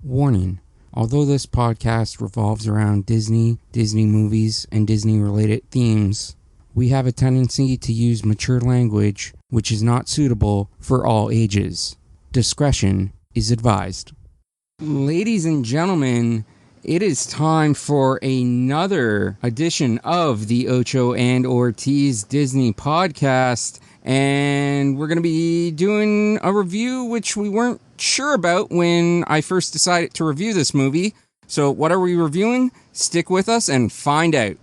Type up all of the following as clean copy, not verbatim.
Warning. Although this podcast revolves around Disney, Disney movies, and Disney-related themes, we have a tendency to use mature language which is not suitable for all ages. Discretion is advised. Ladies and gentlemen, it is time for another edition of the Ocho and Ortiz Disney podcast, and we're going to be doing a review which we weren't sure about when I first decided to review this movie. So what are we reviewing? Stick with us and find out.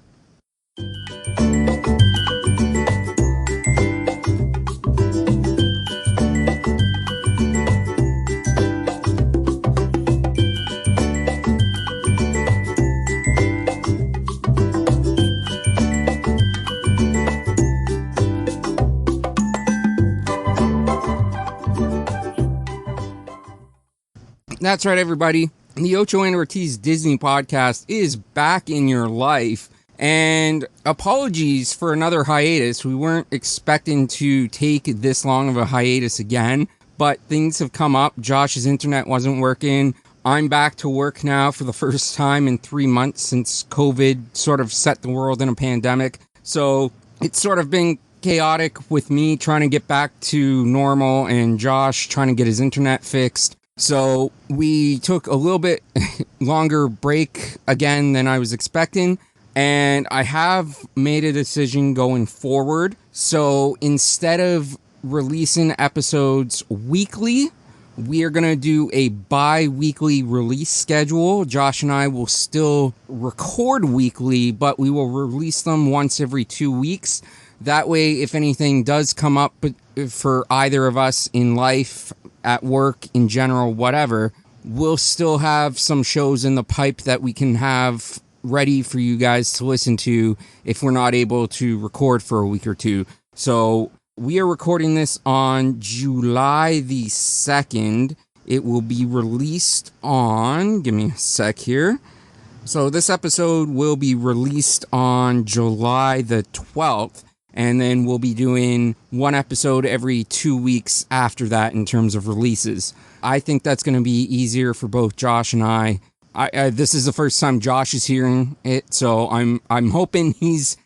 That's right, everybody. The Ocho and Ortiz Disney podcast is back in your life. And apologies for another hiatus. We weren't expecting to take this long of a hiatus again, but things have come up. Josh's internet wasn't working. I'm back to work now for the first time in 3 months since COVID sort of set the world in a pandemic. So it's sort of been chaotic with me trying to get back to normal and Josh trying to get his internet fixed. So we took a little bit longer break again than I was expecting, and I have made a decision going forward. So instead of releasing episodes weekly, we are going to do a bi-weekly release schedule. Josh and I will still record weekly, but we will release them once every 2 weeks. That way, if anything does come up for either of us in life, at work, in general, whatever, we'll still have some shows in the pipe that we can have ready for you guys to listen to if we're not able to record for a week or two. So we are recording this on July the 2nd. It will be released on, give me a sec here. So this episode will be released on July the 12th. And then we'll be doing one episode every 2 weeks after that in terms of releases. I think that's going to be easier for both Josh and I. This is the first time Josh is hearing it, so I'm hoping he's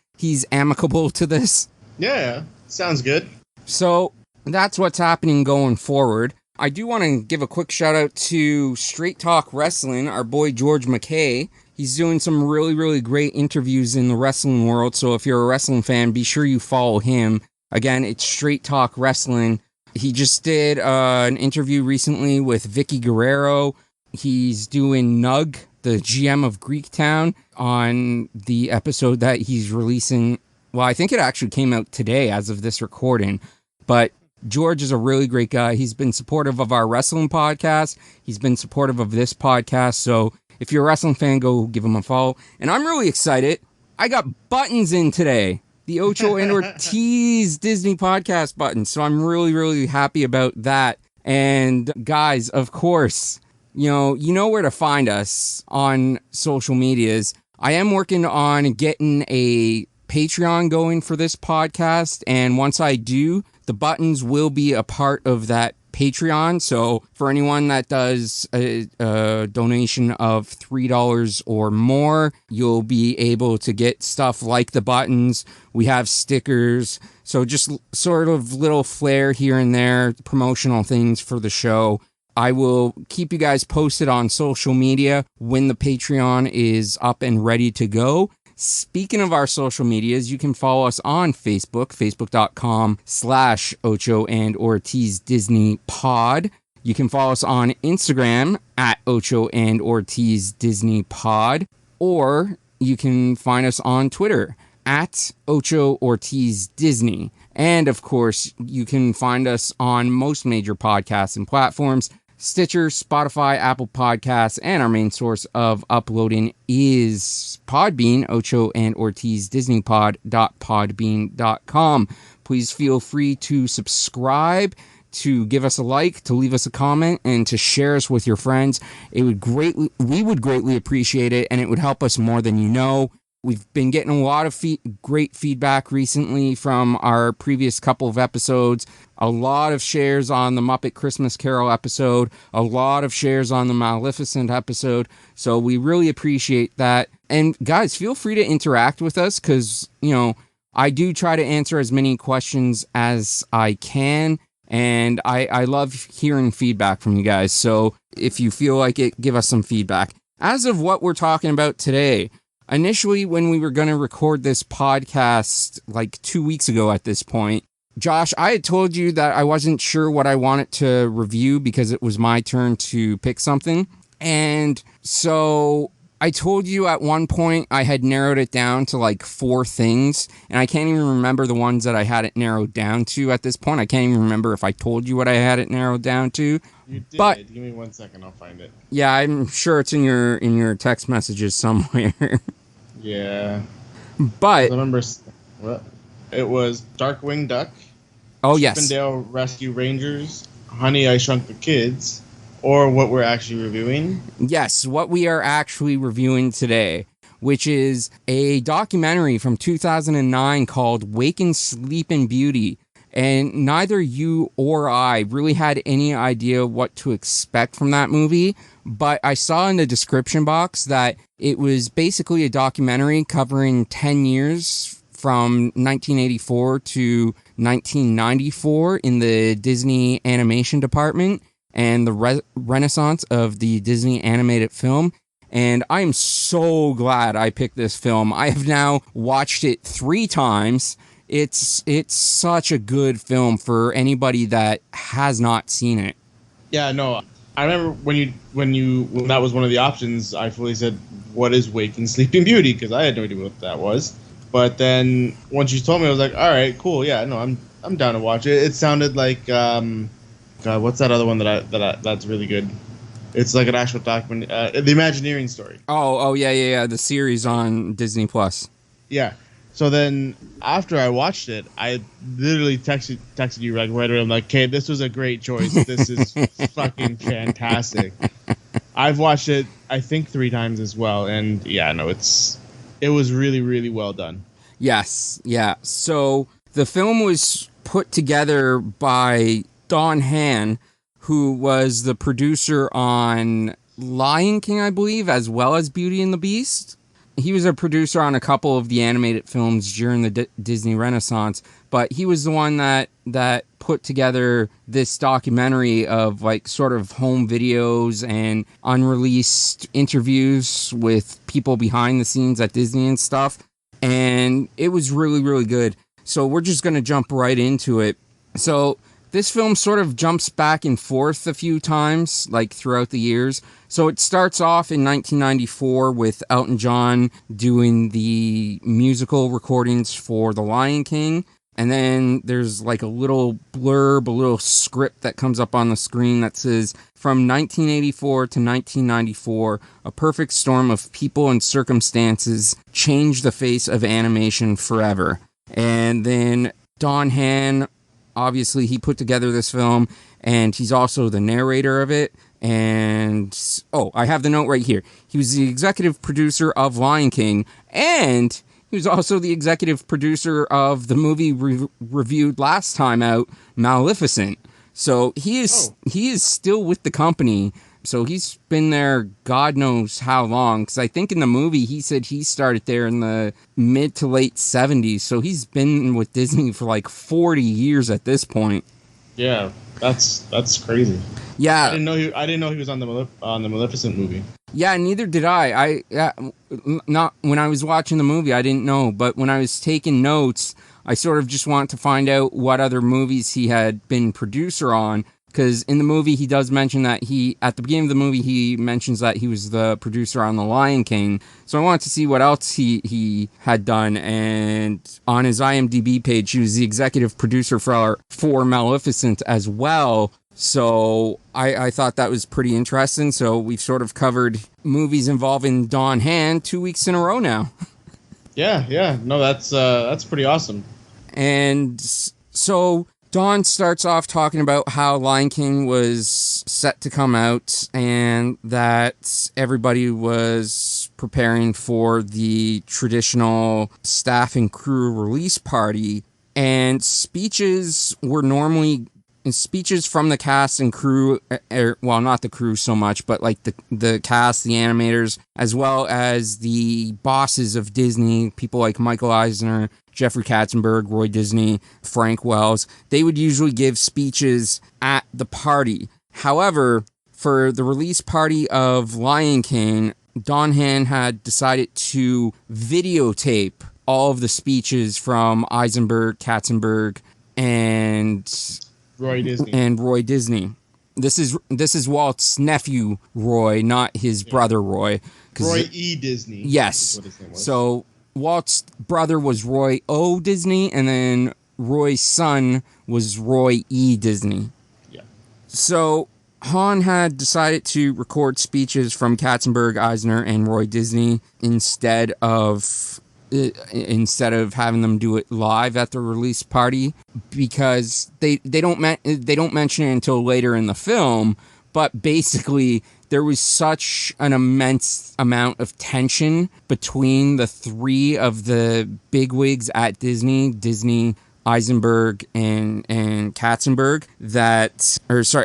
amicable to this. Yeah, sounds good. So that's what's happening going forward. I do want to give a quick shout out to Straight Talk Wrestling, our boy George McKay. He's doing some really, really great interviews in the wrestling world, so if you're a wrestling fan, be sure you follow him. Again, it's Straight Talk Wrestling. He just did an interview recently with Vicky Guerrero. He's doing Nug, the GM of Greektown, on the episode that he's releasing. Well, I think it actually came out today as of this recording, but George is a really great guy. He's been supportive of our wrestling podcast. He's been supportive of this podcast, so if you're a wrestling fan, go give him a follow. And I'm really excited. I got buttons in today. The Ocho and Ortiz Disney podcast buttons. So I'm really, really happy about that. And guys, of course, you know where to find us on social medias. I am working on getting a Patreon going for this podcast. And once I do, the buttons will be a part of that Patreon. So for anyone that does a donation of $3 or more, you'll be able to get stuff like the buttons. We have stickers. So just sort of little flair here and there, promotional things for the show. I will keep you guys posted on social media when the Patreon is up and ready to go. Speaking of our social medias, you can follow us on Facebook, facebook.com/Ocho and Ortiz Disney Pod. You can follow us on Instagram at Ocho and Ortiz Disney Pod, or you can find us on Twitter at Ocho Ortiz Disney. And of course, you can find us on most major podcasts and platforms. Stitcher, Spotify, Apple Podcasts, and our main source of uploading is Podbean, Ocho and Ortiz Disney Pod.podbean.com. Please feel free to subscribe, to give us a like, to leave us a comment, and to share us with your friends. We would greatly appreciate it, and it would help us more than you know. We've been getting a lot of great feedback recently from our previous couple of episodes. a lot of shares on the Muppet Christmas Carol episode, a lot of shares on the Maleficent episode. So we really appreciate that. And guys, feel free to interact with us because, I do try to answer as many questions as I can. And I love hearing feedback from you guys. So if you feel like it, give us some feedback. As of what we're talking about today, initially when we were going to record this podcast like 2 weeks ago at this point, Josh, I had told you that I wasn't sure what I wanted to review because it was my turn to pick something. And so I told you at one point I had narrowed it down to like 4 things, and I can't even remember the ones that I had it narrowed down to at this point. I can't even remember if I told you what I had it narrowed down to. You did. But give me 1 second, I'll find it. Yeah, I'm sure it's in your text messages somewhere. Yeah. But I remember what? It was Darkwing Duck. Oh, yes. Chippendale Rescue Rangers, Honey, I Shrunk the Kids, or what we're actually reviewing. Yes, what we are actually reviewing today, which is a documentary from 2009 called Waking Sleeping Beauty. And neither you or I really had any idea what to expect from that movie, but I saw in the description box that it was basically a documentary covering 10 years from 1984 to 1994 in the Disney animation department and the renaissance of the Disney animated film. And I am so glad I picked this film. I have now watched it 3 times. It's such a good film for anybody that has not seen it. Yeah, no. I remember when that was one of the options, I fully said, "What is Waking Sleeping Beauty?" Because I had no idea what that was. But then once you told me, I was like, "All right, cool. Yeah, no, I'm down to watch it." It sounded like God, what's that other one that's really good? It's like an actual document, the Imagineering story. Oh yeah, the series on Disney Plus. Yeah. So then after I watched it, I literally texted you like right away. I'm like, "Okay, this was a great choice. This is fucking fantastic." I've watched it, I think 3 times as well, and yeah, no, it was really, really well done. Yes, yeah. So the film was put together by Don Hahn, who was the producer on Lion King, I believe, as well as Beauty and the Beast. He was a producer on a couple of the animated films during the Disney Renaissance, but he was the one that put together this documentary of like sort of home videos and unreleased interviews with people behind the scenes at Disney and stuff. And it was really, really good. So we're just going to jump right into it. So this film sort of jumps back and forth a few times, like throughout the years. So it starts off in 1994 with Elton John doing the musical recordings for The Lion King. And then there's like a little blurb, a little script that comes up on the screen that says, "From 1984 to 1994, a perfect storm of people and circumstances changed the face of animation forever." And then Don Hahn, obviously, he put together this film, and he's also the narrator of it. And, I have the note right here. He was the executive producer of Lion King, and he was also the executive producer of the movie reviewed last time out, Maleficent. So he is still with the company. So he's been there God knows how long. Because I think in the movie he said he started there in the mid to late 70s. So he's been with Disney for like 40 years at this point. Yeah, that's crazy. Yeah, I didn't know he was on the Maleficent movie. Yeah, neither did I. Not when I was watching the movie, I didn't know, but when I was taking notes, I sort of just want to find out what other movies he had been producer on. Because in the movie, he does mention that at the beginning of the movie, he mentions that he was the producer on The Lion King. So I wanted to see what else he had done. And on his IMDb page, he was the executive producer for Maleficent as well. So I thought that was pretty interesting. So we've sort of covered movies involving Don Hahn 2 weeks in a row now. Yeah. No, that's pretty awesome. And so Don starts off talking about how Lion King was set to come out and that everybody was preparing for the traditional staff and crew release party. And speeches were normally speeches from the cast and crew, well, not the crew so much, but like the cast, the animators, as well as the bosses of Disney, people like Michael Eisner, Jeffrey Katzenberg, Roy Disney, Frank Wells. They would usually give speeches at the party. However, for the release party of Lion King, Don Hahn had decided to videotape all of the speeches from Eisenberg, Katzenberg, and Roy Disney. This is Walt's nephew, Roy, not his brother, Roy. Roy E. Disney. Yes. What his name was. So Walt's brother was Roy O. Disney, and then Roy's son was Roy E. Disney. Yeah. So Hahn had decided to record speeches from Katzenberg, Eisner, and Roy Disney instead of having them do it live at the release party, because they don't mention it until later in the film, but basically there was such an immense amount of tension between the three of the bigwigs at Disney, Eisenberg and Katzenberg,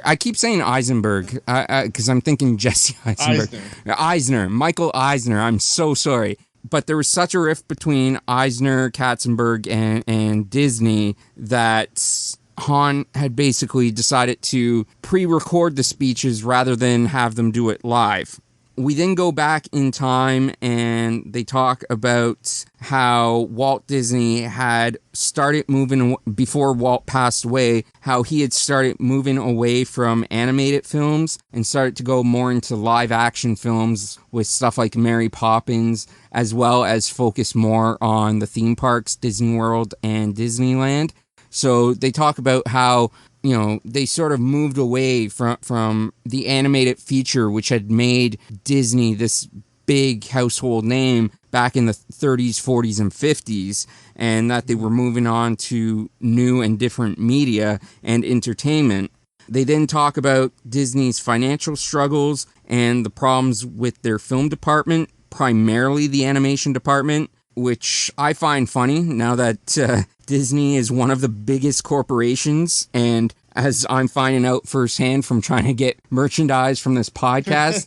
I keep saying Eisenberg because I'm thinking Jesse Eisenberg. Eisner, Michael Eisner. I'm so sorry. But there was such a rift between Eisner, Katzenberg, and Disney that Hahn had basically decided to pre-record the speeches rather than have them do it live. We then go back in time and they talk about how Walt Disney had started moving, before Walt passed away, how he had started moving away from animated films and started to go more into live action films with stuff like Mary Poppins, as well as focus more on the theme parks, Disney World and Disneyland. So they talk about how, you know, they sort of moved away from the animated feature, which had made Disney this big household name back in the 30s, 40s, and 50s, and that they were moving on to new and different media and entertainment. They then talk about Disney's financial struggles and the problems with their film department, primarily the animation department, which I find funny now that Disney is one of the biggest corporations, and as I'm finding out firsthand from trying to get merchandise from this podcast,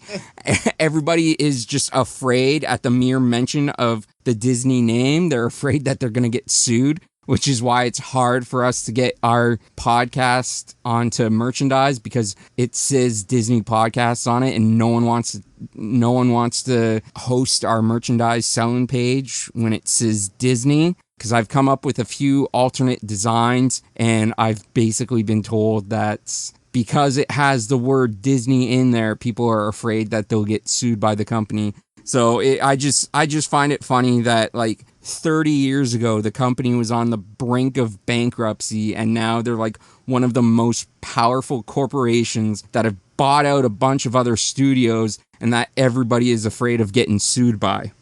everybody is just afraid at the mere mention of the Disney name. They're afraid that they're going to get sued, which is why it's hard for us to get our podcast onto merchandise, because it says Disney Podcasts on it, and no one wants to host our merchandise selling page when it says Disney. Because I've come up with a few alternate designs, and I've basically been told that because it has the word Disney in there, people are afraid that they'll get sued by the company. So I just find it funny that like 30 years ago, the company was on the brink of bankruptcy, and now they're like one of the most powerful corporations that have bought out a bunch of other studios, and that everybody is afraid of getting sued by.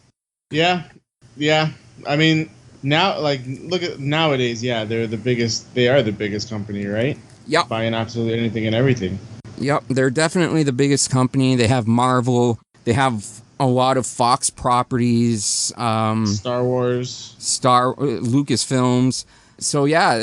Yeah. I mean, now, like, look at nowadays. Yeah, they are the biggest company, right? Yep. Buying absolutely anything and everything. Yep, they're definitely the biggest company. They have Marvel. They have a lot of Fox properties. Star Wars. Lucasfilms. So yeah,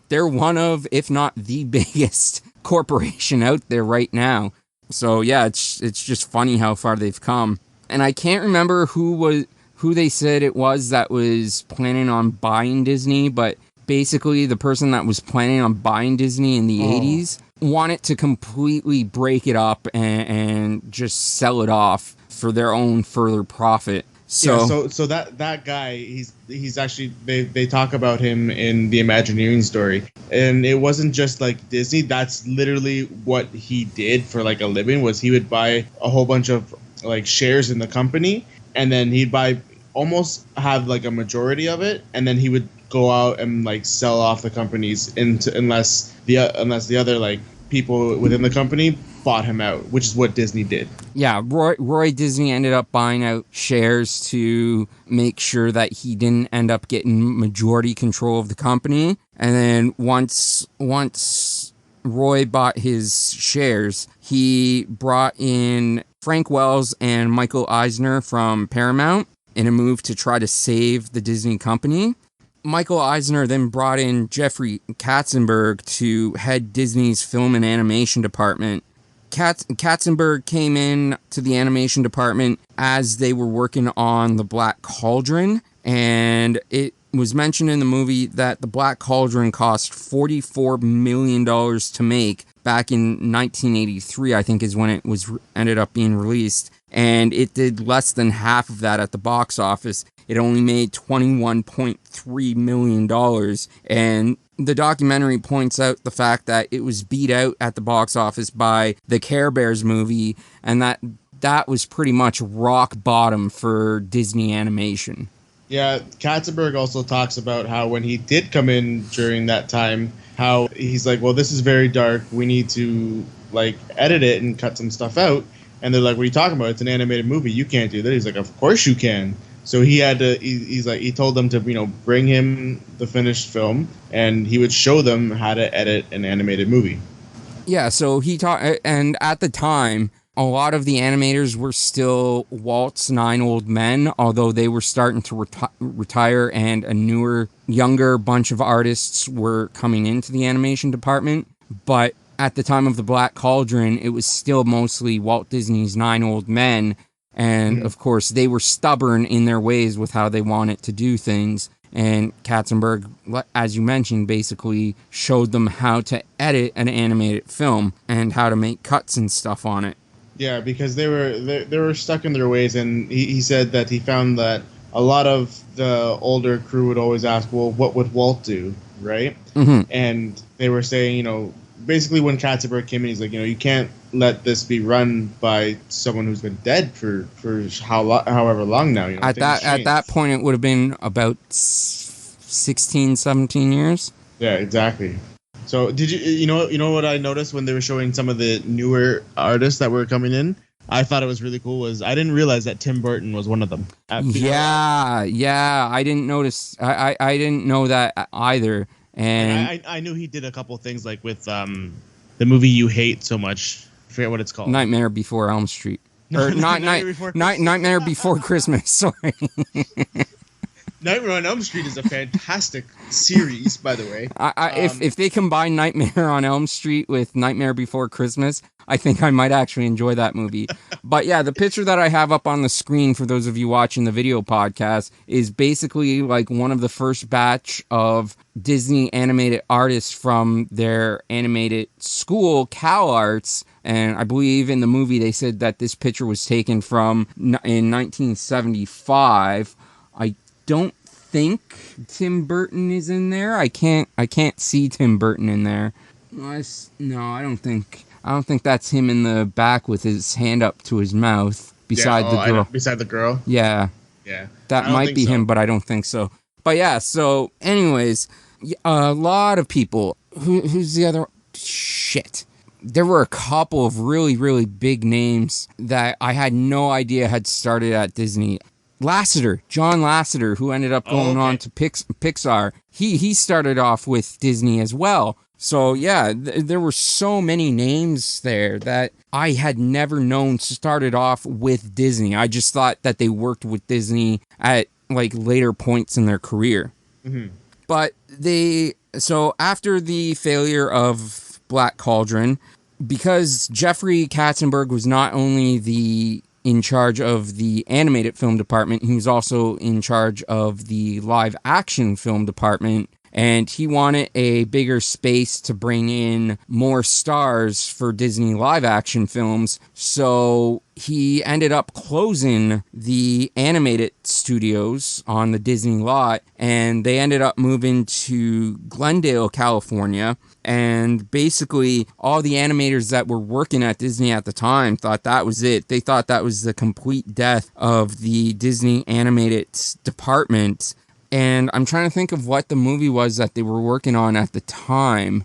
they're one of, if not the biggest corporation out there right now. So yeah, it's just funny how far they've come. And I can't remember who they said it was that was planning on buying Disney, but basically the person that was planning on buying Disney in the 80s wanted to completely break it up and just sell it off for their own further profit. So that guy, he's actually, they talk about him in the Imagineering story, and it wasn't just like Disney. That's literally what he did for like a living. Was he would buy a whole bunch of like shares in the company, and then he'd almost have like a majority of it, and then he would go out and like sell off the companies unless the other like people within the company bought him out, which is what Disney did. Yeah, Roy Disney ended up buying out shares to make sure that he didn't end up getting majority control of the company. And then once Roy bought his shares, he brought in Frank Wells and Michael Eisner from Paramount in a move to try to save the Disney company. Michael Eisner then brought in Jeffrey Katzenberg to head Disney's film and animation department. Katzenberg came in to the animation department as they were working on The Black Cauldron, and it was mentioned in the movie that The Black Cauldron cost $44 million to make back in 1983, I think is when it was ended up being released, and it did less than half of that at the box office. It only made $21.3 million, and the documentary points out the fact that it was beat out at the box office by the Care Bears movie, and that was pretty much rock bottom for Disney animation. Yeah, Katzenberg also talks about how when he did come in during that time, how he's like, well, this is very dark. We need to, like, edit it and cut some stuff out. And they're like, what are you talking about? It's an animated movie. You can't do that. He's like, of course you can. So he had to, he told them to, bring him the finished film, and he would show them how to edit an animated movie. Yeah, so he taught, and at the time, a lot of the animators were still Walt's 9 old men, although they were starting to retire, and a newer, younger bunch of artists were coming into the animation department. But at the time of The Black Cauldron, it was still mostly Walt Disney's 9 old men. And, of course, they were stubborn in their ways with how they wanted to do things. And Katzenberg, as you mentioned, basically showed them how to edit an animated film and how to make cuts and stuff on it. Yeah, because they were stuck in their ways. And he said that he found that a lot of the older crew would always ask, well, what would Walt do, right? Mm-hmm. And they were saying, basically when Katzenberg came in, he's like, you can't let this be run by someone who's been dead for however long now. At that point, it would have been about 16, 17 years. Yeah, exactly. So did you know what I noticed when they were showing some of the newer artists that were coming in? I thought it was really cool. I didn't realize that Tim Burton was one of them. Yeah, I didn't notice. I didn't know that either. And I knew he did a couple things like with the movie you hate so much. I forget what it's called. Nightmare Before Elm Street. Or Nightmare Before Christmas. Sorry. Nightmare on Elm Street is a fantastic series, by the way. If they combine Nightmare on Elm Street with Nightmare Before Christmas, I think I might actually enjoy that movie. But yeah, the picture that I have up on the screen for those of you watching the video podcast is basically like one of the first batch of Disney animated artists from their animated school, Cal Arts. And I believe in the movie they said that this picture was taken from in 1975. I don't think Tim Burton is in there. I can't see Tim Burton in there. No, I don't think that's him in the back with his hand up to his mouth beside the girl. Beside the girl? Yeah. Yeah. That might be him, but I don't think so. But yeah, so anyways, a lot of people. Who's the other? Shit. There were a couple of really, really big names that I had no idea had started at Disney. John Lasseter, who ended up going on to Pixar, he started off with Disney as well. So yeah, there were so many names there that I had never known started off with Disney. I just thought that they worked with Disney at like later points in their career. Mm-hmm. But so after the failure of Black Cauldron, because Jeffrey Katzenberg was not only in charge of the animated film department, he was also in charge of the live action film department, and he wanted a bigger space to bring in more stars for Disney live action films, so he ended up closing the animated studios on the Disney lot, and they ended up moving to Glendale, California. And basically, all the animators that were working at Disney at the time thought that was it. They thought that was the complete death of the Disney animated department. And I'm trying to think of what the movie was that they were working on at the time.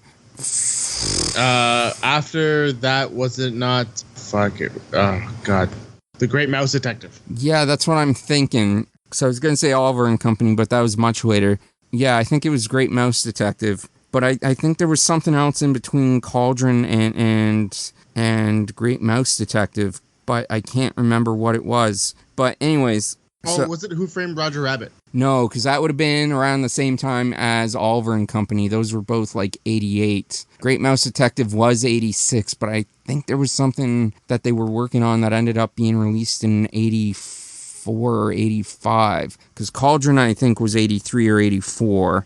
After that, was it not? Fuck it. Oh, God. The Great Mouse Detective. Yeah, that's what I'm thinking. So I was going to say Oliver and Company, but that was much later. Yeah, I think it was Great Mouse Detective. But I think there was something else in between Cauldron and Great Mouse Detective, but I can't remember what it was. But anyways, Oh, was it Who Framed Roger Rabbit? No, because that would have been around the same time as Oliver and Company. Those were both like 88. Great Mouse Detective was 86, but I think there was something that they were working on that ended up being released in 84 or 85. Because Cauldron, I think, was 83 or 84.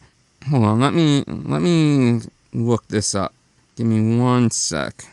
Hold on, let me look this up. Give me one sec.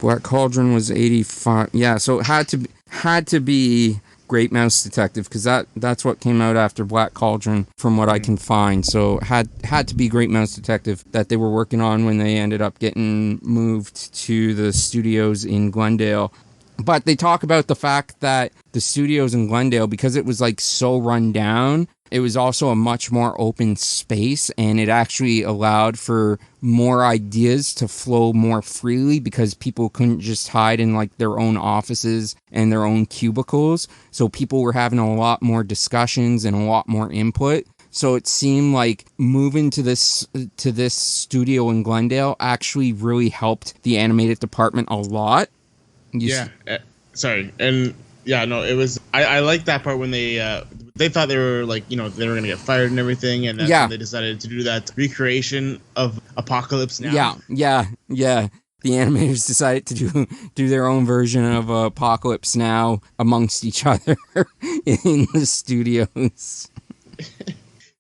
Black Cauldron was 85. Yeah, so it had to be Great Mouse Detective, because that's what came out after Black Cauldron from what I can find. So had to be Great Mouse Detective that they were working on when they ended up getting moved to the studios in Glendale. But they talk about the fact that the studios in Glendale, because it was like so run down, it was also a much more open space, and it actually allowed for more ideas to flow more freely because people couldn't just hide in like their own offices and their own cubicles. So people were having a lot more discussions and a lot more input. So it seemed like moving to this studio in Glendale actually really helped the animated department a lot. Sorry. And yeah, no, it was, I like that part when they thought they were like, they were going to get fired and everything. And that's when they decided to do that recreation of Apocalypse Now. Yeah. The animators decided to do their own version of Apocalypse Now amongst each other in the studios.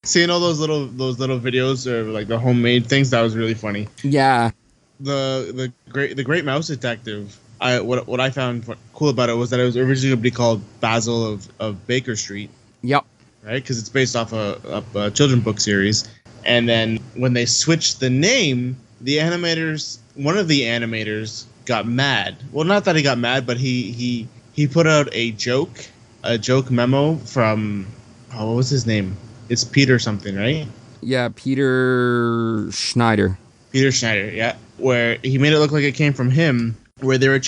Seeing all those little videos or like the homemade things, that was really funny. Yeah. The Great Mouse Detective. What I found cool about it was that it was originally going to be called Basil of Baker Street. Yep. Right, because it's based off a children's book series, and then when they switched the name, one of the animators got mad. Well, not that he got mad, but he put out a joke memo from what was his name? It's Peter something, right? Yeah, Peter Schneider. Yeah, where he made it look like it came from him. Where they were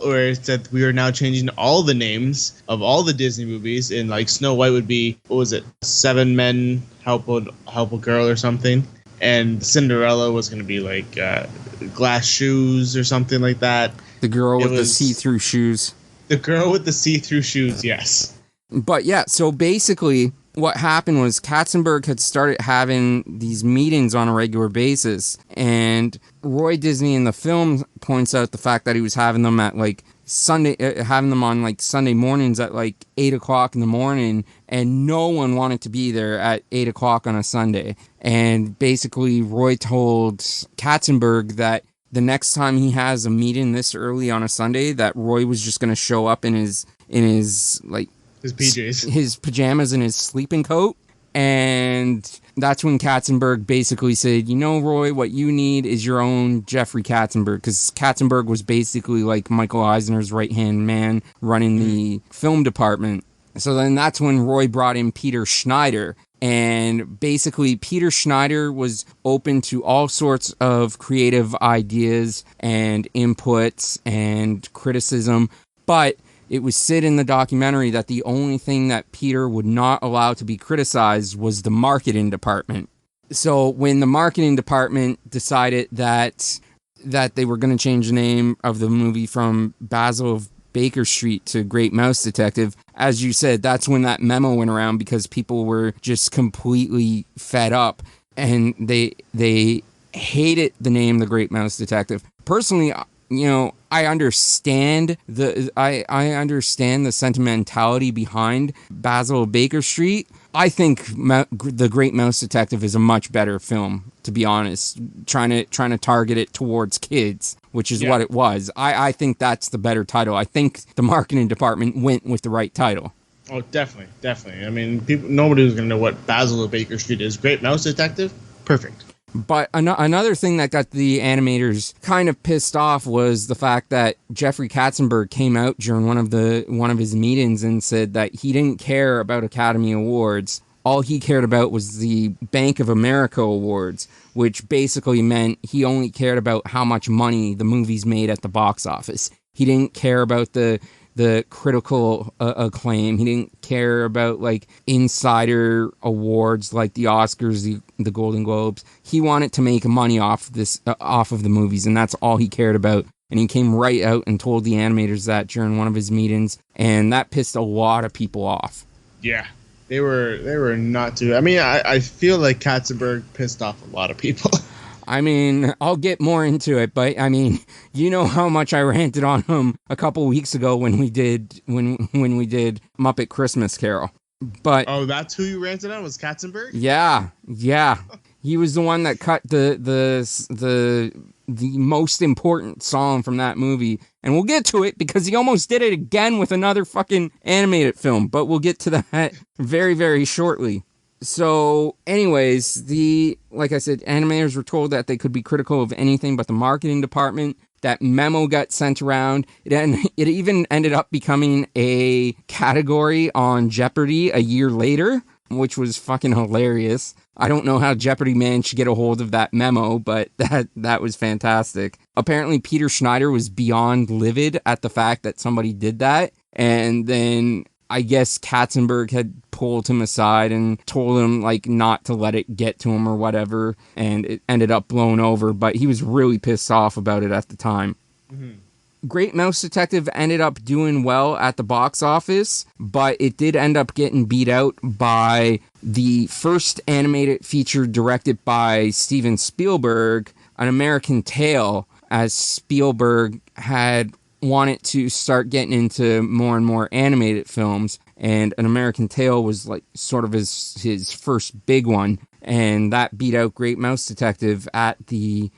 where it said we are now changing all the names of all the Disney movies, and like Snow White would be, what was it, 7 Men help a girl or something, and Cinderella was going to be like glass shoes or something like that. The girl with the see-through shoes. The girl with the see-through shoes, yes. But yeah, so basically what happened was Katzenberg had started having these meetings on a regular basis, and Roy Disney in the film points out the fact that he was having them at like having them on like Sunday mornings at like 8 o'clock in the morning, and no one wanted to be there at 8 o'clock on a Sunday. And basically Roy told Katzenberg that the next time he has a meeting this early on a Sunday, that Roy was just going to show up in his like his PJs, his pajamas, and his sleeping coat. And that's when Katzenberg basically said, Roy, what you need is your own Jeffrey Katzenberg, because Katzenberg was basically like Michael Eisner's right-hand man running the film department. So then that's when Roy brought in Peter Schneider. And basically Peter Schneider was open to all sorts of creative ideas and inputs and criticism, but it was said in the documentary that the only thing that Peter would not allow to be criticized was the marketing department. So when the marketing department decided that they were going to change the name of the movie from Basil of Baker Street to Great Mouse Detective, as you said, that's when that memo went around, because people were just completely fed up and they hated the name The Great Mouse Detective. Personally, I understand I understand the sentimentality behind Basil of Baker Street. I think The Great Mouse Detective is a much better film, to be honest. Trying to target it towards kids, which is what it was. I think that's the better title. I think the marketing department went with the right title. Oh, definitely. I mean, nobody was going to know what Basil of Baker Street is. Great Mouse Detective, perfect. But another thing that got the animators kind of pissed off was the fact that Jeffrey Katzenberg came out during one of his meetings and said that he didn't care about Academy Awards. All he cared about was the Bank of America Awards, which basically meant he only cared about how much money the movies made at the box office. He didn't care about the critical acclaim. He didn't care about like insider awards like the Oscars, the Golden Globes. He wanted to make money off of the movies, and that's all he cared about. And he came right out and told the animators that during one of his meetings, and that pissed a lot of people off. Yeah. They were not too... I mean, I feel like Katzenberg pissed off a lot of people. I mean, I'll get more into it, but I mean, you know how much I ranted on him a couple weeks ago when we did Muppet Christmas Carol. But oh, that's who you ranted on, was Katzenberg? Yeah. He was the one that cut the most important song from that movie. And we'll get to it because he almost did it again with another fucking animated film, but we'll get to that very, very shortly. So, anyways, like I said, animators were told that they could be critical of anything but the marketing department. That memo got sent around. It even ended up becoming a category on Jeopardy a year later, which was fucking hilarious. I don't know how Jeopardy managed to get a hold of that memo, but that was fantastic. Apparently, Peter Schneider was beyond livid at the fact that somebody did that, and then I guess Katzenberg had pulled him aside and told him, like, not to let it get to him or whatever, and it ended up blown over, but he was really pissed off about it at the time. Mm-hmm. Great Mouse Detective ended up doing well at the box office, but it did end up getting beat out by the first animated feature directed by Steven Spielberg, An American Tail, as Spielberg had wanted to start getting into more and more animated films, and An American Tail was like sort of his first big one, and that beat out Great Mouse Detective at the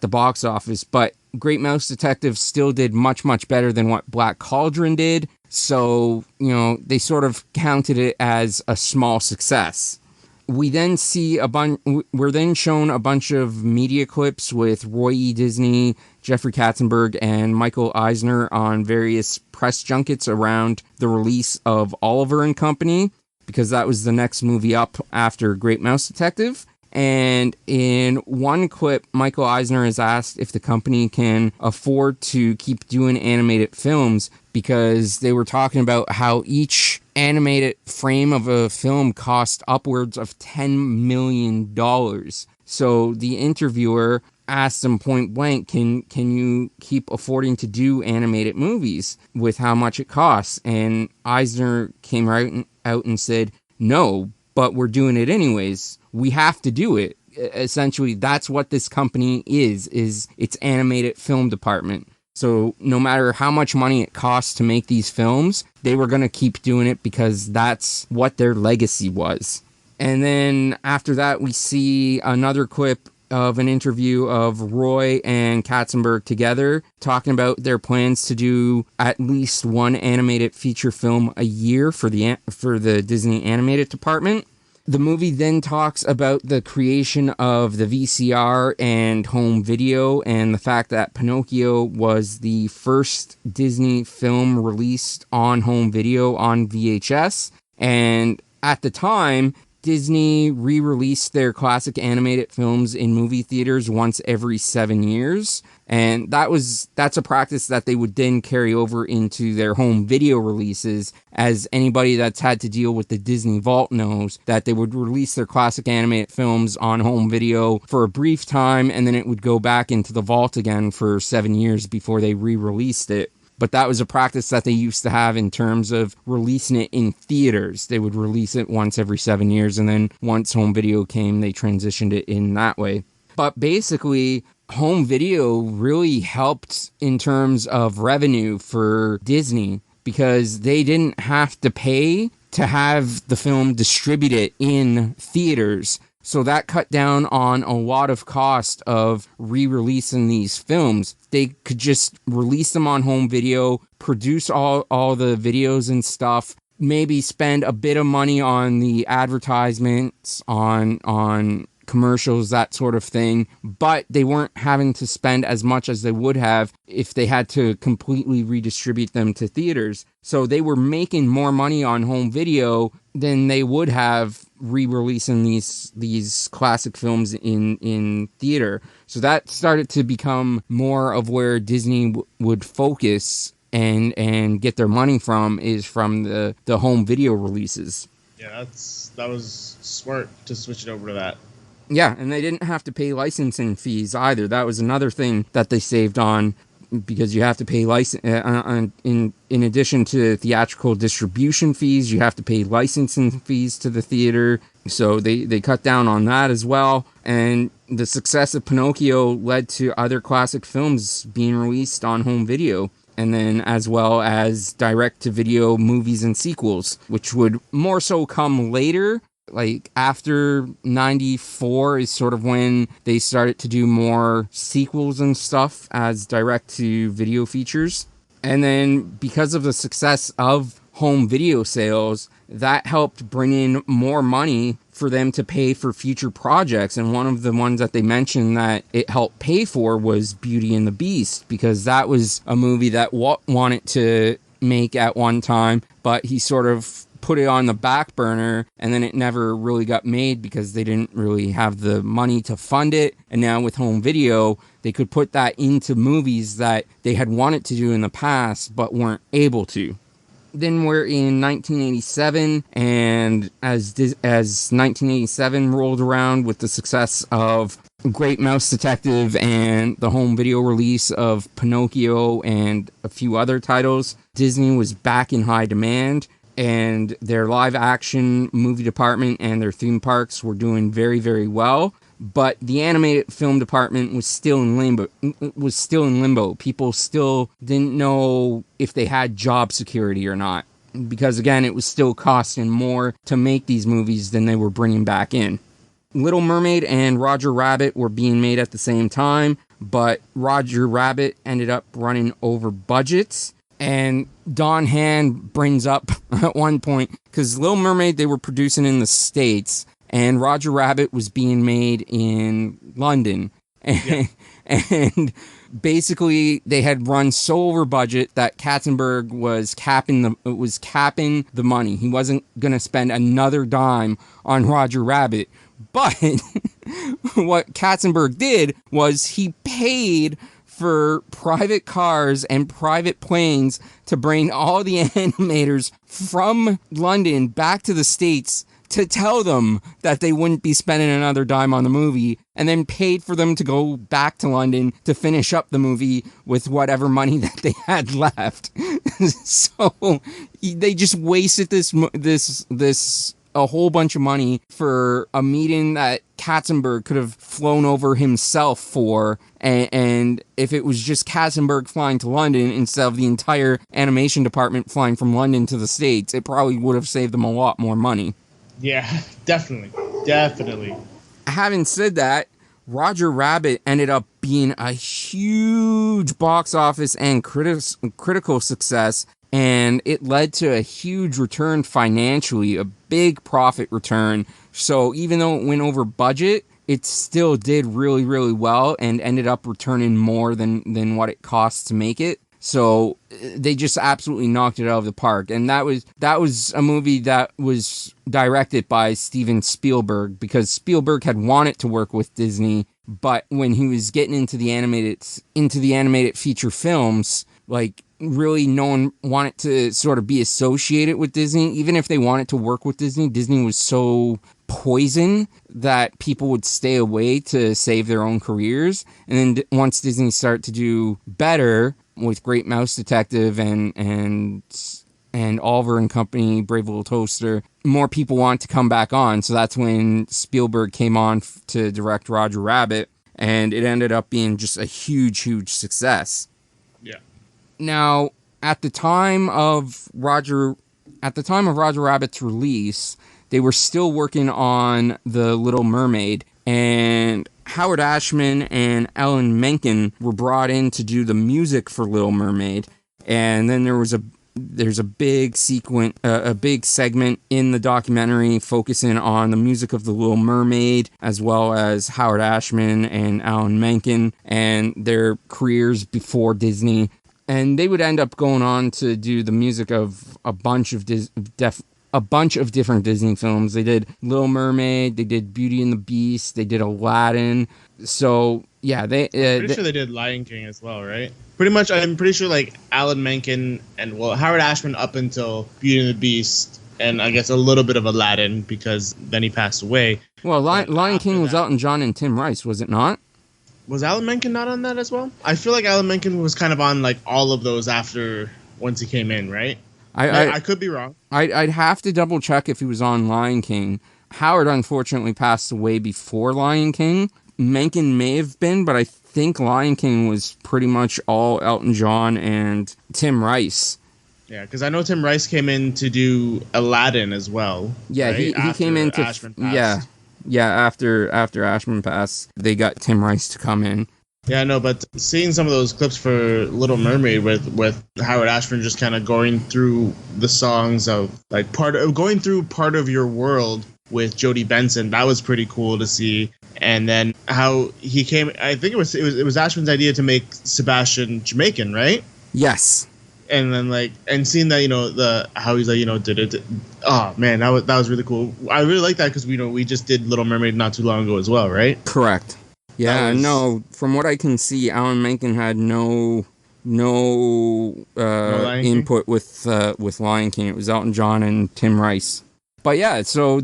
box office. But Great Mouse Detective still did much, much better than what Black Cauldron did, so, you know, they sort of counted it as a small success. We then see we're then shown a bunch of media clips with Roy E. Disney, Jeffrey Katzenberg, and Michael Eisner on various press junkets around the release of Oliver and Company, because that was the next movie up after Great Mouse Detective. And in one clip, Michael Eisner is asked if the company can afford to keep doing animated films, because they were talking about how each animated frame of a film cost upwards of $10 million. So the interviewer asked him point blank, can you keep affording to do animated movies with how much it costs? And Eisner came right out and said, no, but we're doing it anyways. We have to do it. Essentially, that's what this company is its animated film department. So no matter how much money it costs to make these films, they were going to keep doing it because that's what their legacy was. And then after that, we see another clip of an interview of Roy and Katzenberg together talking about their plans to do at least one animated feature film a year for the Disney animated department. The movie then talks about the creation of the VCR and home video, and the fact that Pinocchio was the first Disney film released on home video on VHS. And at the time, Disney re-released their classic animated films in movie theaters once every 7 years. And that's a practice that they would then carry over into their home video releases, as anybody that's had to deal with the Disney Vault knows that they would release their classic animated films on home video for a brief time, and then it would go back into the vault again for 7 years before they re-released it. But that was a practice that they used to have in terms of releasing it in theaters. They would release it once every 7 years, and then once home video came, they transitioned it in that way. But basically, home video really helped in terms of revenue for Disney, because they didn't have to pay to have the film distributed in theaters. So that cut down on a lot of cost of re-releasing these films. They could just release them on home video, produce all the videos and stuff, maybe spend a bit of money on the advertisements, on commercials, that sort of thing, but they weren't having to spend as much as they would have if they had to completely redistribute them to theaters. So they were making more money on home video than they would have re-releasing these classic films in theater. So that started to become more of where Disney would focus and get their money from, is from the home video releases. Yeah, that was smart to switch it over to that. Yeah, and they didn't have to pay licensing fees either. That was another thing that they saved on. because you have to pay in addition to theatrical distribution fees, you have to pay licensing fees to the theater. So they cut down on that as well. And the success of Pinocchio led to other classic films being released on home video, and then as well as direct-to-video movies and sequels, which would more so come later. Like, after 94 is sort of when they started to do more sequels and stuff as direct-to-video features. And then, because of the success of home video sales, that helped bring in more money for them to pay for future projects. And one of the ones that they mentioned that it helped pay for was Beauty and the Beast, because that was a movie that Walt wanted to make at one time, but he sort of put it on the back burner, and then it never really got made because they didn't really have the money to fund it. And now with home video, they could put that into movies that they had wanted to do in the past but weren't able to. Then we're in 1987, and as 1987 rolled around with the success of Great Mouse Detective and the home video release of Pinocchio and a few other titles, Disney was back in high demand, and their live action movie department and their theme parks were doing very, very well. But the animated film department was still in limbo. People still didn't know if they had job security or not, because again, it was still costing more to make these movies than they were bringing back in. Little Mermaid and Roger Rabbit were being made at the same time, but Roger Rabbit ended up running over budgets. And Don Hand brings up at one point, because Little Mermaid they were producing in the States, and Roger Rabbit was being made in London. And, and basically, they had run so over budget that Katzenberg was capping the money. He wasn't going to spend another dime on Roger Rabbit. But what Katzenberg did was he paid for private cars and private planes to bring all the animators from London back to the States to tell them that they wouldn't be spending another dime on the movie, and then paid for them to go back to London to finish up the movie with whatever money that they had left. So they just wasted this a whole bunch of money for a meeting that Katzenberg could have flown over himself for, and if it was just Katzenberg flying to London instead of the entire animation department flying from London to the States, it probably would have saved them a lot more money. Yeah, definitely. Having said that, Roger Rabbit ended up being a huge box office and critical success, and it led to a huge return financially, a big profit return. So even though it went over budget, it still did really, really well and ended up returning more than what it cost to make it. So they just absolutely knocked it out of the park. And that was a movie that was directed by Steven Spielberg, because Spielberg had wanted to work with Disney, but when he was getting into the animated feature films, like, really no one wanted to sort of be associated with Disney. Even if they wanted to work with Disney, Disney was so poison that people would stay away to save their own careers. And then once Disney started to do better with Great Mouse Detective and Oliver and Company, Brave Little Toaster, more people want to come back on. So that's when Spielberg came on to direct Roger Rabbit, and it ended up being just a huge, huge success. Yeah. Now, at the time of Roger Rabbit's release, they were still working on The Little Mermaid, and Howard Ashman and Alan Menken were brought in to do the music for Little Mermaid. And then there's a big segment in the documentary focusing on the music of The Little Mermaid, as well as Howard Ashman and Alan Menken and their careers before Disney. And they would end up going on to do the music of a bunch of different Disney films. They did Little Mermaid, they did Beauty and the Beast, they did Aladdin. So yeah, I'm pretty sure they did Lion King as well, right? Pretty much, I'm pretty sure like Alan Menken and Howard Ashman up until Beauty and the Beast, and I guess a little bit of Aladdin because then he passed away. Well, Lion King was Elton John and Tim Rice, was it not? Was Alan Menken not on that as well? I feel like Alan Menken was kind of on like all of those after once he came in, right? I could be wrong. I'd have to double check if he was on Lion King. Howard unfortunately passed away before Lion King. Menken may have been, but I think Lion King was pretty much all Elton John and Tim Rice. Yeah, because I know Tim Rice came in to do Aladdin as well. Yeah, right? he came in to Ashman passed. after Ashman passed, they got Tim Rice to come in. Yeah, no, but seeing some of those clips for Little Mermaid with Howard Ashman just kind of going through the songs of like going through Part of Your World with Jodie Benson, that was pretty cool to see. And then how he came, I think it was Ashman's idea to make Sebastian Jamaican, right? Yes. And then seeing that how he's like did it. Oh man, that was really cool. I really like that because we just did Little Mermaid not too long ago as well, right? Correct. Yeah, no. From what I can see, Alan Menken had no input with Lion King. It was Elton John and Tim Rice. But yeah, so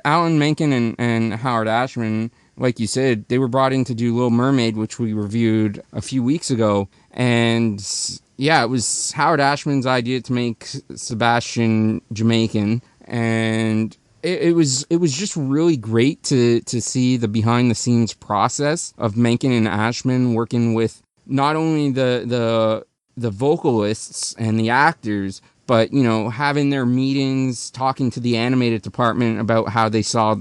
Alan Menken and Howard Ashman, like you said, they were brought in to do Little Mermaid, which we reviewed a few weeks ago, and yeah, it was Howard Ashman's idea to make Sebastian Jamaican, and it was just really great to see the behind the scenes process of Menken and Ashman working with not only the vocalists and the actors, but having their meetings, talking to the animated department about how they saw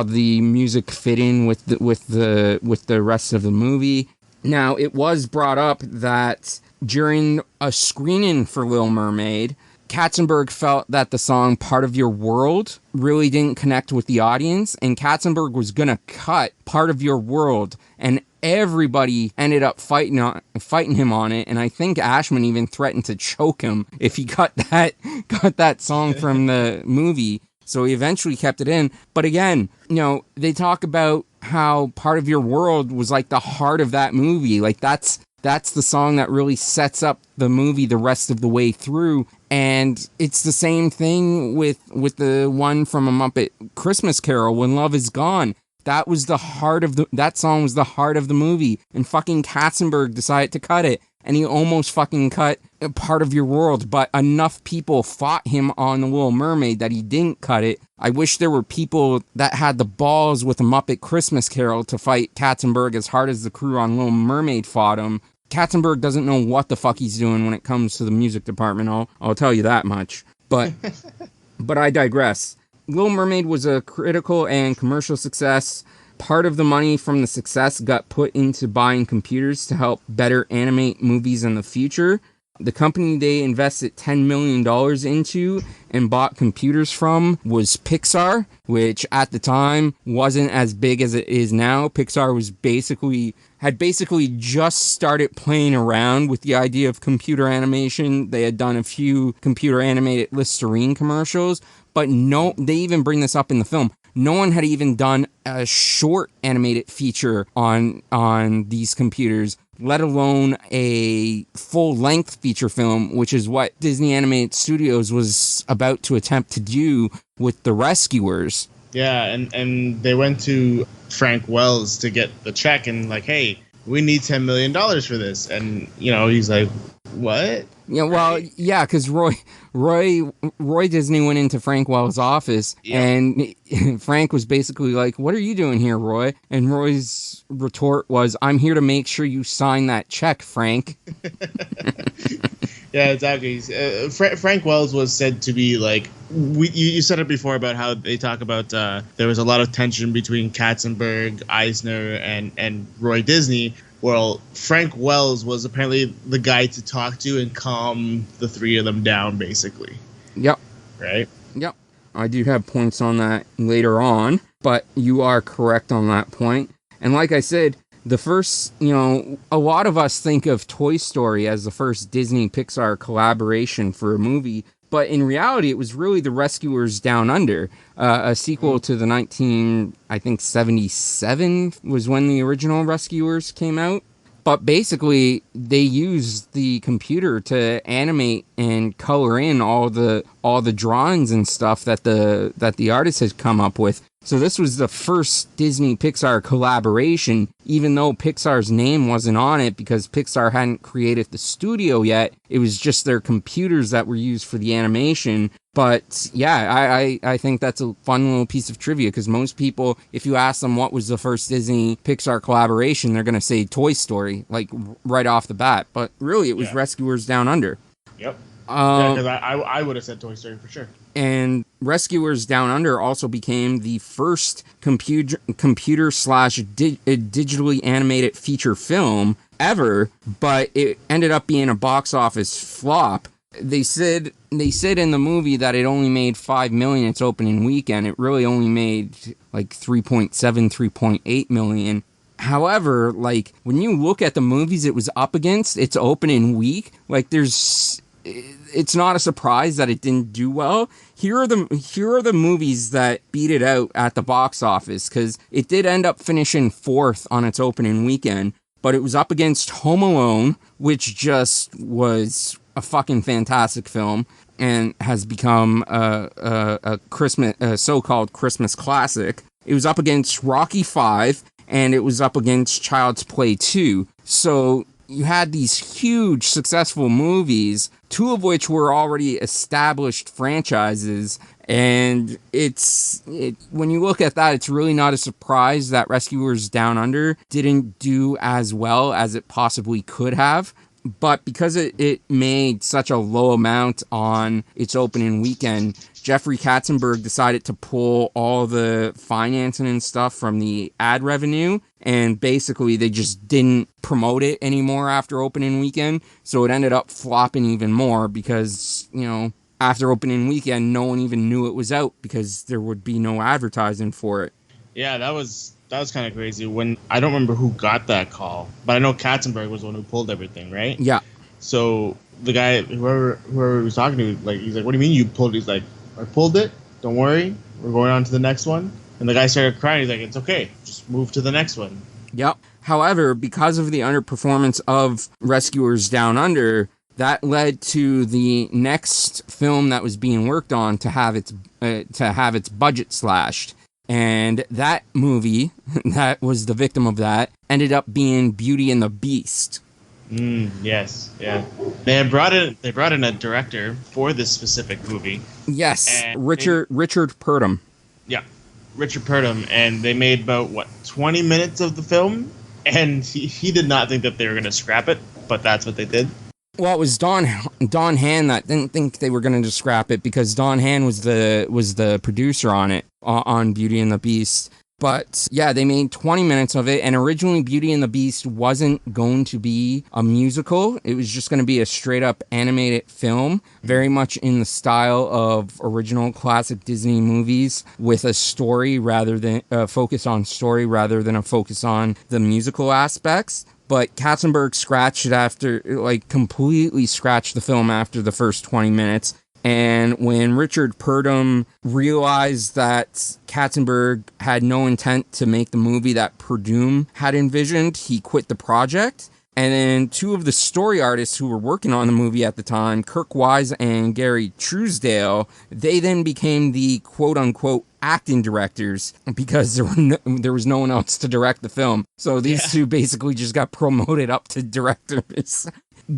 the music fit in with the rest of the movie. Now, it was brought up that during a screening for Little Mermaid, Katzenberg felt that the song Part of Your World really didn't connect with the audience, and Katzenberg was going to cut Part of Your World, and everybody ended up fighting him on it, and I think Ashman even threatened to choke him if he cut that song from the movie, so he eventually kept it in. But again, they talk about how Part of Your World was like the heart of that movie, like that's the song that really sets up the movie the rest of the way through. And it's the same thing with the one from A Muppet Christmas Carol, When Love Is Gone. That song was the heart of the movie. And fucking Katzenberg decided to cut it. And he almost fucking cut Part of Your World. But enough people fought him on The Little Mermaid that he didn't cut it. I wish there were people that had the balls with A Muppet Christmas Carol to fight Katzenberg as hard as the crew on Little Mermaid fought him. Katzenberg doesn't know what the fuck he's doing when it comes to the music department. I'll tell you that much. But I digress. Little Mermaid was a critical and commercial success. Part of the money from the success got put into buying computers to help better animate movies in the future. The company they invested $10 million into and bought computers from was Pixar, which at the time wasn't as big as it is now. Pixar had basically just started playing around with the idea of computer animation. They had done a few computer animated Listerine commercials, but they even bring this up in the film. No one had even done a short animated feature on these computers, let alone a full-length feature film, which is what Disney Animated Studios was about to attempt to do with The Rescuers. Yeah, and they went to Frank Wells to get the check and like, hey, we need $10 million for this. And, he's like, what? Yeah, well, yeah, because Roy Disney went into Frank Wells' office, and Frank was basically like, what are you doing here, Roy? And Roy's retort was, I'm here to make sure you sign that check, Frank. Yeah, exactly. Frank Wells was said to be like, you said it before about how they talk about there was a lot of tension between Katzenberg, Eisner, and Roy Disney. Well, Frank Wells was apparently the guy to talk to and calm the three of them down, basically. Yep. Right? Yep. I do have points on that later on, but you are correct on that point. And like I said, the first, a lot of us think of Toy Story as the first Disney-Pixar collaboration for a movie, but in reality, it was really The Rescuers Down Under, a sequel to the 1977 was when the original Rescuers came out. But basically, they used the computer to animate and color in all the drawings and stuff that the artist had come up with. So this was the first Disney-Pixar collaboration, even though Pixar's name wasn't on it because Pixar hadn't created the studio yet. It was just their computers that were used for the animation. But yeah, I think that's a fun little piece of trivia because most people, if you ask them what was the first Disney-Pixar collaboration, they're going to say Toy Story, like right off the bat. But really, it was Rescuers Down Under. Yep. Because I would have said Toy Story for sure. And Rescuers Down Under also became the first computer/digitally animated feature film ever, but it ended up being a box office flop. They said in the movie that it only made $5 million its opening weekend. It really only made like 3.8 million. However, like when you look at the movies it was up against its opening week, like it's not a surprise that it didn't do well. Here are the movies that beat it out at the box office, because it did end up finishing 4th on its opening weekend, but it was up against Home Alone, which just was a fucking fantastic film and has become a so-called Christmas classic. It was up against Rocky V, and it was up against Child's Play 2. So you had these huge successful movies, 2 of which were already established franchises, and when you look at that, it's really not a surprise that Rescuers Down Under didn't do as well as it possibly could have. But because it made such a low amount on its opening weekend, Jeffrey Katzenberg decided to pull all the financing and stuff from the ad revenue, and basically they just didn't promote it anymore after opening weekend, so it ended up flopping even more because, after opening weekend, no one even knew it was out because there would be no advertising for it. Yeah, that was kind of crazy. When I don't remember who got that call, but I know Katzenberg was the one who pulled everything, right? Yeah. So the guy, whoever he was talking to, he's like, "What do you mean you pulled it?" He's like, "I pulled it. Don't worry. We're going on to the next one." And the guy started crying. He's like, "It's okay. Just move to the next one." Yep. However, because of the underperformance of Rescuers Down Under, that led to the next film that was being worked on to have its budget slashed. And that movie, that was the victim of that, ended up being Beauty and the Beast. Yes, yeah. They brought in a director for this specific movie. Yes, Richard Purdom. Yeah, Richard Purdom, and they made about 20 minutes of the film, and he did not think that they were going to scrap it, but that's what they did. Well, it was Don Hahn that didn't think they were going to scrap it because Don Hahn was the producer on it, on Beauty and the Beast. But yeah, they made 20 minutes of it, and originally Beauty and the Beast wasn't going to be a musical. It was just going to be a straight up animated film, very much in the style of original classic Disney movies, with a story rather than a focus on story rather than a focus on the musical aspects. But Katzenberg completely scratched the film after the first 20 minutes. And when Richard Purdom realized that Katzenberg had no intent to make the movie that Purdom had envisioned, he quit the project. And then 2 of the story artists who were working on the movie at the time, Kirk Wise and Gary Truesdale, they then became the quote-unquote acting directors because there was no one else to direct the film. So these 2 basically just got promoted up to directors.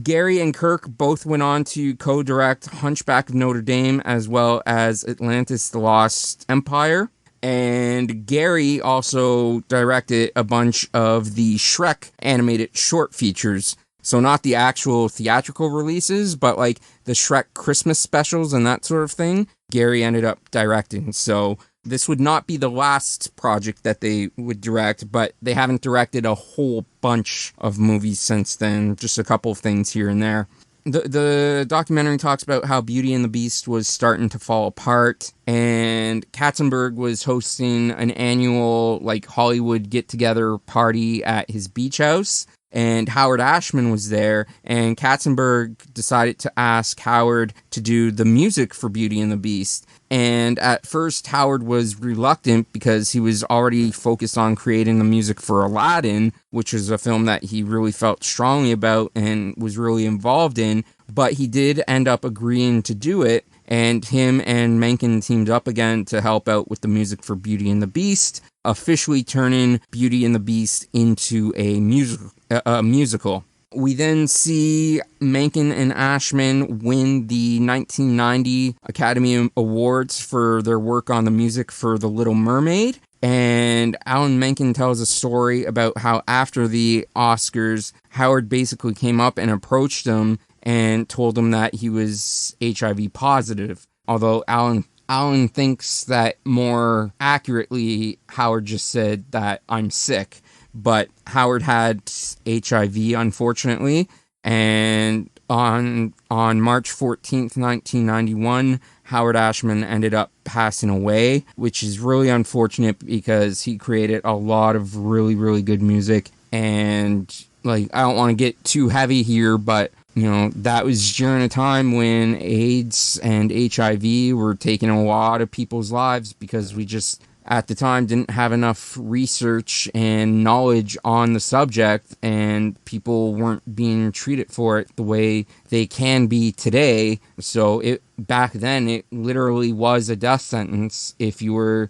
Gary and Kirk both went on to co-direct Hunchback of Notre Dame as well as Atlantis: The Lost Empire. And Gary also directed a bunch of the Shrek animated short features. So not the actual theatrical releases, but like the Shrek Christmas specials and that sort of thing. Gary ended up directing. So this would not be the last project that they would direct, but they haven't directed a whole bunch of movies since then. Just a couple of things here and there. The documentary talks about how Beauty and the Beast was starting to fall apart, and Katzenberg was hosting an annual Hollywood get-together party at his beach house, and Howard Ashman was there, and Katzenberg decided to ask Howard to do the music for Beauty and the Beast. And at first, Howard was reluctant because he was already focused on creating the music for Aladdin, which was a film that he really felt strongly about and was really involved in. But he did end up agreeing to do it. and him and Menken teamed up again to help out with the music for Beauty and the Beast, officially turning Beauty and the Beast into a musical. We then see Menken and Ashman win the 1990 Academy Awards for their work on the music for The Little Mermaid. And Alan Menken tells a story about how after the Oscars, Howard basically came up and approached him and told him that he was HIV positive. Although Alan thinks that more accurately, Howard just said that I'm sick. But Howard had HIV, unfortunately, and on March 14th, 1991, Howard Ashman ended up passing away, which is really unfortunate because he created a lot of really, really good music. And, I don't want to get too heavy here, but, that was during a time when AIDS and HIV were taking a lot of people's lives because we just, at the time, didn't have enough research and knowledge on the subject, and people weren't being treated for it the way they can be today. So back then it literally was a death sentence if you were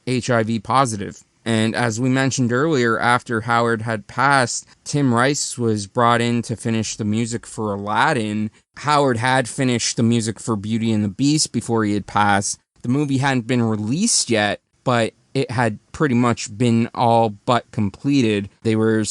HIV positive. And as we mentioned earlier, after Howard had passed, Tim Rice was brought in to finish the music for Aladdin. Howard had finished the music for Beauty and the Beast before he had passed. The movie hadn't been released yet, but it had pretty much been all but completed. They were,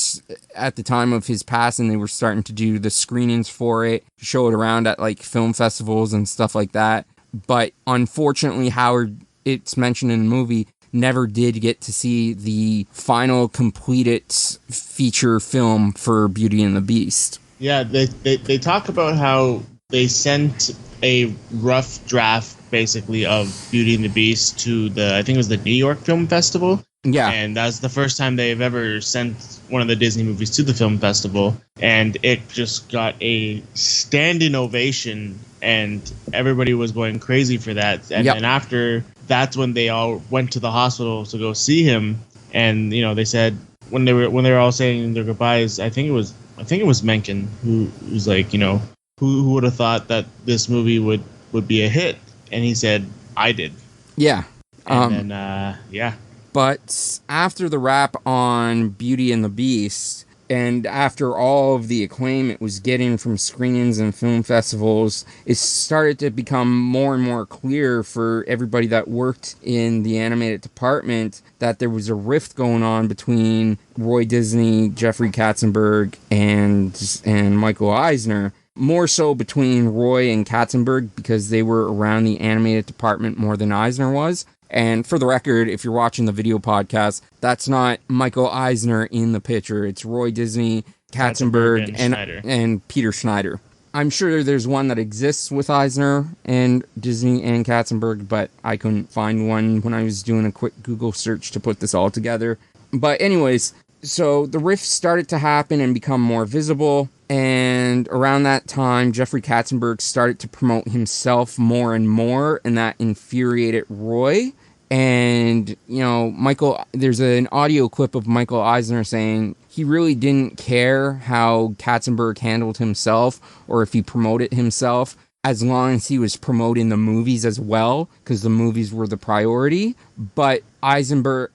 at the time of his passing, they were starting to do the screenings for it, show it around at film festivals and stuff like that. But unfortunately, Howard, it's mentioned in the movie, never did get to see the final completed feature film for Beauty and the Beast. Yeah, they talk about how they sent a rough draft, basically, of Beauty and the Beast to I think it was the New York Film Festival. Yeah. And that's the first time they've ever sent one of the Disney movies to the film festival. And it just got a standing ovation, and everybody was going crazy for that. And then after, that's when they all went to the hospital to go see him. And, they said, when they were all saying their goodbyes, I think it was Menken who was like, who would have thought that this movie would be a hit? And he said, I did. Yeah. And then, yeah. But after the wrap on Beauty and the Beast, and after all of the acclaim it was getting from screenings and film festivals, it started to become more and more clear for everybody that worked in the animated department that there was a rift going on between Roy Disney, Jeffrey Katzenberg, and Michael Eisner. More so between Roy and Katzenberg because they were around the animated department more than Eisner was. And for the record, if you're watching the video podcast, that's not Michael Eisner in the picture. It's Roy Disney, Katzenberg, and Peter Schneider. I'm sure there's one that exists with Eisner and Disney and Katzenberg, but I couldn't find one when I was doing a quick Google search to put this all together. But anyways, so the rifts started to happen and become more visible. And around that time, Jeffrey Katzenberg started to promote himself more and more, and that infuriated Roy. And, there's an audio clip of Michael Eisner saying he really didn't care how Katzenberg handled himself or if he promoted himself, as long as he was promoting the movies as well, because the movies were the priority. But Katzenberg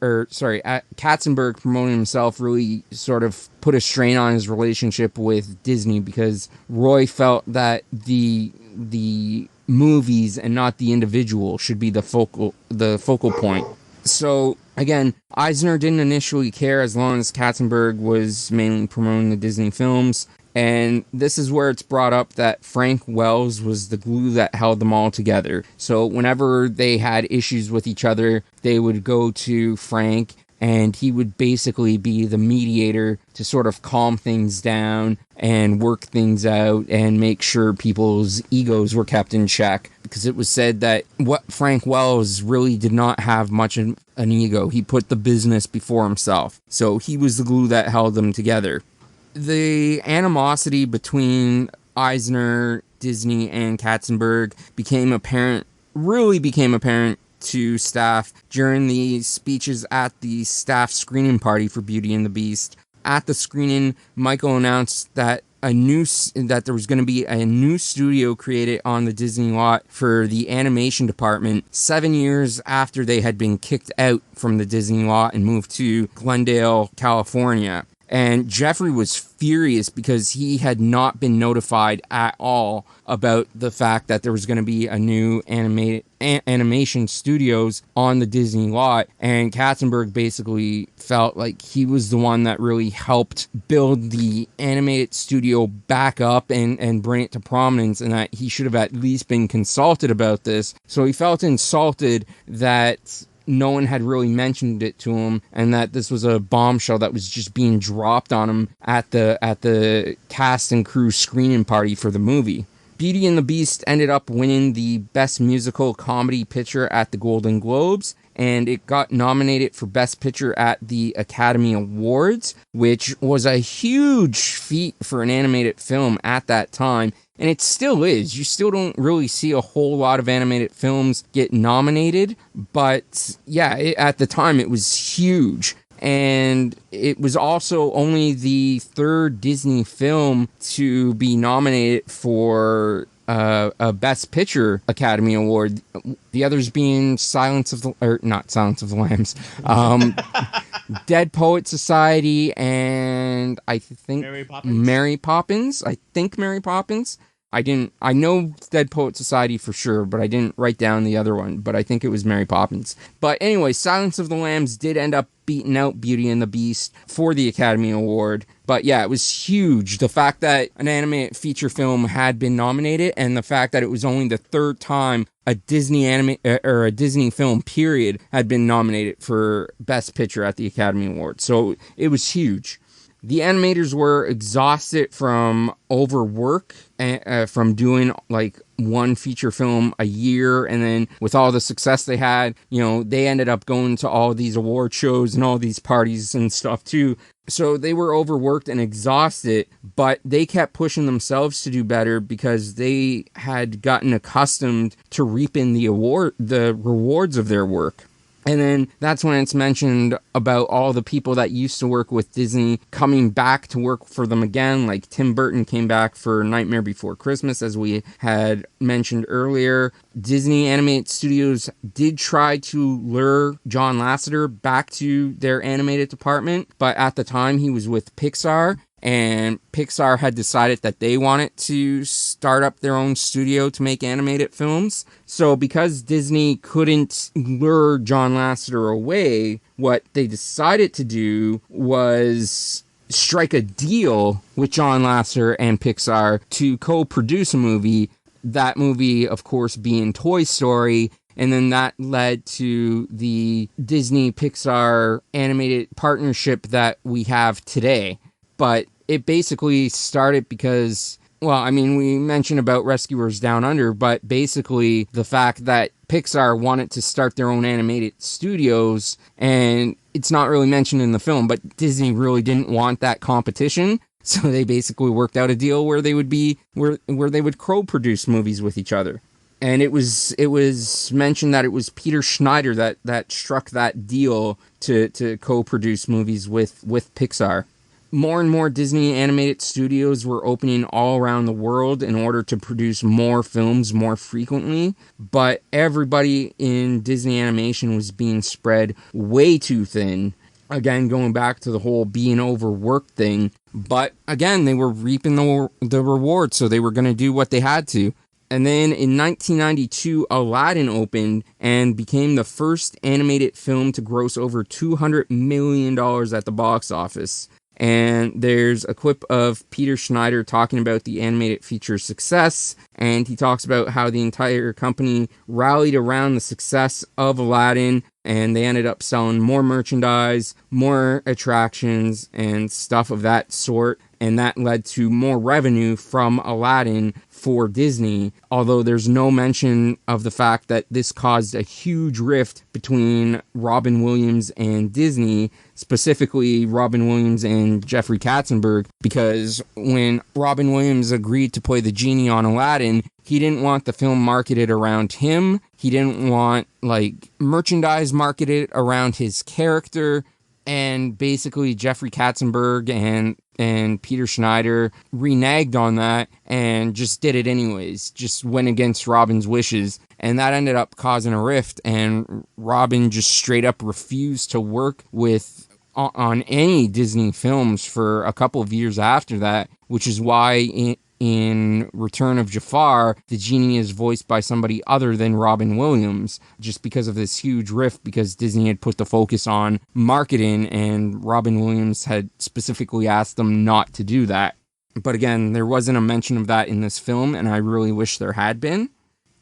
promoting himself really sort of put a strain on his relationship with Disney, because Roy felt that the movies and not the individual should be the focal point. So again, Eisner didn't initially care as long as Katzenberg was mainly promoting the Disney films. And this is where it's brought up that Frank Wells was the glue that held them all together. So whenever they had issues with each other, they would go to Frank, and he would basically be the mediator to sort of calm things down and work things out and make sure people's egos were kept in check. Because it was said that Frank Wells really did not have much of an ego. He put the business before himself. So he was the glue that held them together. The animosity between Eisner, Disney, and Katzenberg became apparent to staff during the speeches at the staff screening party for Beauty and the Beast. At the screening, Michael announced that that there was going to be a new studio created on the Disney lot for the animation department 7 years after they had been kicked out from the Disney lot and moved to Glendale, California. And Jeffrey was furious because he had not been notified at all about the fact that there was going to be a new animation studios on the Disney lot. And Katzenberg basically felt like he was the one that really helped build the animated studio back up and bring it to prominence, and that he should have at least been consulted about this. So he felt insulted that no one had really mentioned it to him, and that this was a bombshell that was just being dropped on him at the cast and crew screening party for the movie. Beauty and the Beast ended up winning the Best Musical Comedy Picture at the Golden Globes, and it got nominated for Best Picture at the Academy Awards, which was a huge feat for an animated film at that time. And it still is. You still don't really see a whole lot of animated films get nominated. But yeah, at the time it was huge. And it was also only the third Disney film to be nominated for a Best Picture Academy Award. The others being not Silence of the Lambs, Dead Poet Society, and I think Mary Poppins. I know Dead Poet Society for sure, but I didn't write down the other one, but I think it was Mary Poppins. But anyway, Silence of the Lambs did end up beating out Beauty and the Beast for the Academy Award. But yeah, it was huge. The fact that an animated feature film had been nominated, and the fact that it was only the third time a Disney a Disney film period had been nominated for Best Picture at the Academy Award. So it was huge. The animators were exhausted from overwork, from doing like one feature film a year, and then with all the success they had, they ended up going to all these award shows and all these parties and stuff too. So they were overworked and exhausted, but they kept pushing themselves to do better because they had gotten accustomed to reaping the rewards of their work. And then that's when it's mentioned about all the people that used to work with Disney coming back to work for them again. Like Tim Burton came back for Nightmare Before Christmas, as we had mentioned earlier. Disney Animated Studios did try to lure John Lasseter back to their animated department, but at the time he was with Pixar. And Pixar had decided that they wanted to start up their own studio to make animated films. So because Disney couldn't lure John Lasseter away, what they decided to do was strike a deal with John Lasseter and Pixar to co-produce a movie. That movie, of course, being Toy Story. And then that led to the Disney-Pixar animated partnership that we have today. But it basically started because, we mentioned about Rescuers Down Under, but basically the fact that Pixar wanted to start their own animated studios, and it's not really mentioned in the film, but Disney really didn't want that competition. So they basically worked out a deal where they would co-produce movies with each other. And it was mentioned that it was Peter Schneider that struck that deal to co-produce movies with Pixar. More and more Disney animated studios were opening all around the world in order to produce more films more frequently, but everybody in Disney animation was being spread way too thin. Again, going back to the whole being overworked thing, but again, they were reaping the reward, so they were going to do what they had to. And then in 1992, Aladdin opened and became the first animated film to gross over $200 million at the box office. And there's a clip of Peter Schneider talking about the animated feature's success, and he talks about how the entire company rallied around the success of Aladdin, and they ended up selling more merchandise, more attractions, and stuff of that sort, and that led to more revenue from Aladdin for Disney, although there's no mention of the fact that this caused a huge rift between Robin Williams and Disney, specifically Robin Williams and Jeffrey Katzenberg, because when Robin Williams agreed to play the genie on Aladdin, he didn't want the film marketed around him. He didn't want, merchandise marketed around his character. And basically Jeffrey Katzenberg and Peter Schneider reneged on that and just did it anyways, just went against Robin's wishes. And that ended up causing a rift, and Robin just straight up refused to work on any Disney films for a couple of years after that, which is why in Return of Jafar, the genie is voiced by somebody other than Robin Williams, just because of this huge rift, because Disney had put the focus on marketing, and Robin Williams had specifically asked them not to do that. But again, there wasn't a mention of that in this film, and I really wish there had been.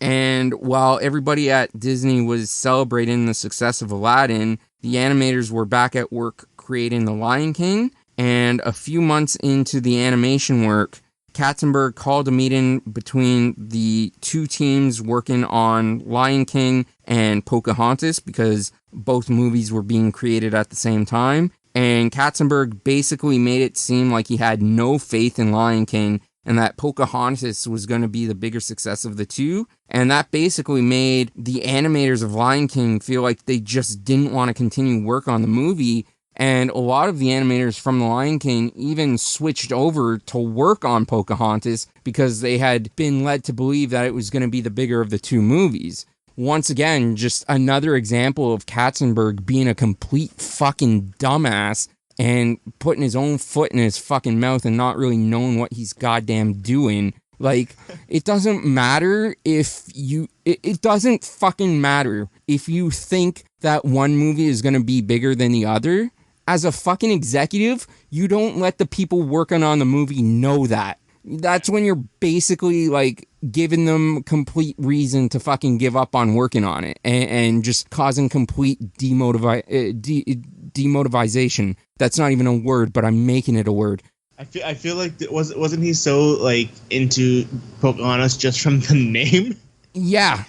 And while everybody at Disney was celebrating the success of Aladdin, the animators were back at work creating The Lion King, and a few months into the animation work, Katzenberg called a meeting between the two teams working on Lion King and Pocahontas, because both movies were being created at the same time. And Katzenberg basically made it seem like he had no faith in Lion King and that Pocahontas was going to be the bigger success of the two. And that basically made the animators of Lion King feel like they just didn't want to continue work on the movie. And a lot of the animators from The Lion King even switched over to work on Pocahontas because they had been led to believe that it was going to be the bigger of the two movies. Once again, just another example of Katzenberg being a complete fucking dumbass and putting his own foot in his fucking mouth and not really knowing what he's goddamn doing. Like, it doesn't matter if you... It doesn't fucking matter if you think that one movie is going to be bigger than the other. As a fucking executive, you don't let the people working on the movie know that. That's when you're basically, like, giving them complete reason to fucking give up on working on it and just causing complete demotivation. That's not even a word, but I'm making it a word. I feel like wasn't he so, like, into Pocahontas just from the name? Yeah.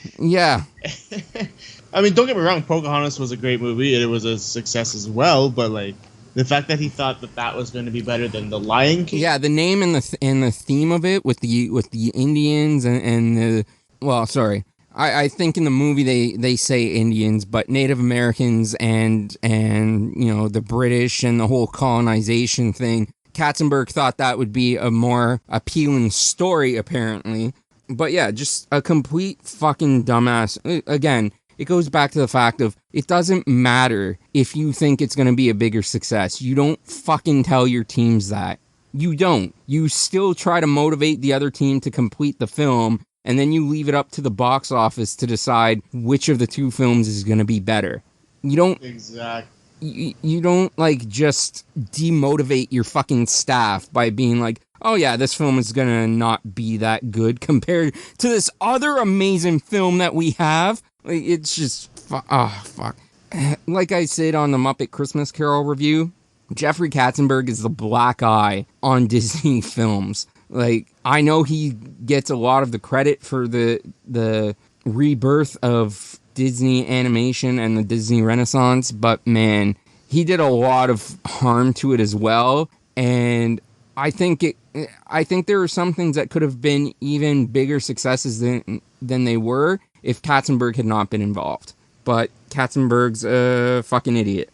I mean, don't get me wrong, Pocahontas was a great movie, and it was a success as well, but, like, the fact that he thought that was going to be better than The Lion King... Yeah, the name and the theme of it with the Indians and the... Well, sorry. I think in the movie they say Indians, but Native Americans and you know, the British and the whole colonization thing. Katzenberg thought that would be a more appealing story, apparently. But yeah, just a complete fucking dumbass. Again, it goes back to the fact of, it doesn't matter if you think it's going to be a bigger success. You don't fucking tell your teams that. You don't. You still try to motivate the other team to complete the film, and then you leave it up to the box office to decide which of the two films is going to be better. You don't... Exactly. You don't, like, just demotivate your fucking staff by being like, oh yeah, this film is gonna not be that good compared to this other amazing film that we have. Like, it's just... fuck. Like I said on the Muppet Christmas Carol review, Jeffrey Katzenberg is the black eye on Disney films. Like, I know he gets a lot of the credit for the rebirth of Disney animation and the Disney Renaissance, but man, he did a lot of harm to it as well. And I think there are some things that could have been even bigger successes than they were if Katzenberg had not been involved. But Katzenberg's a fucking idiot.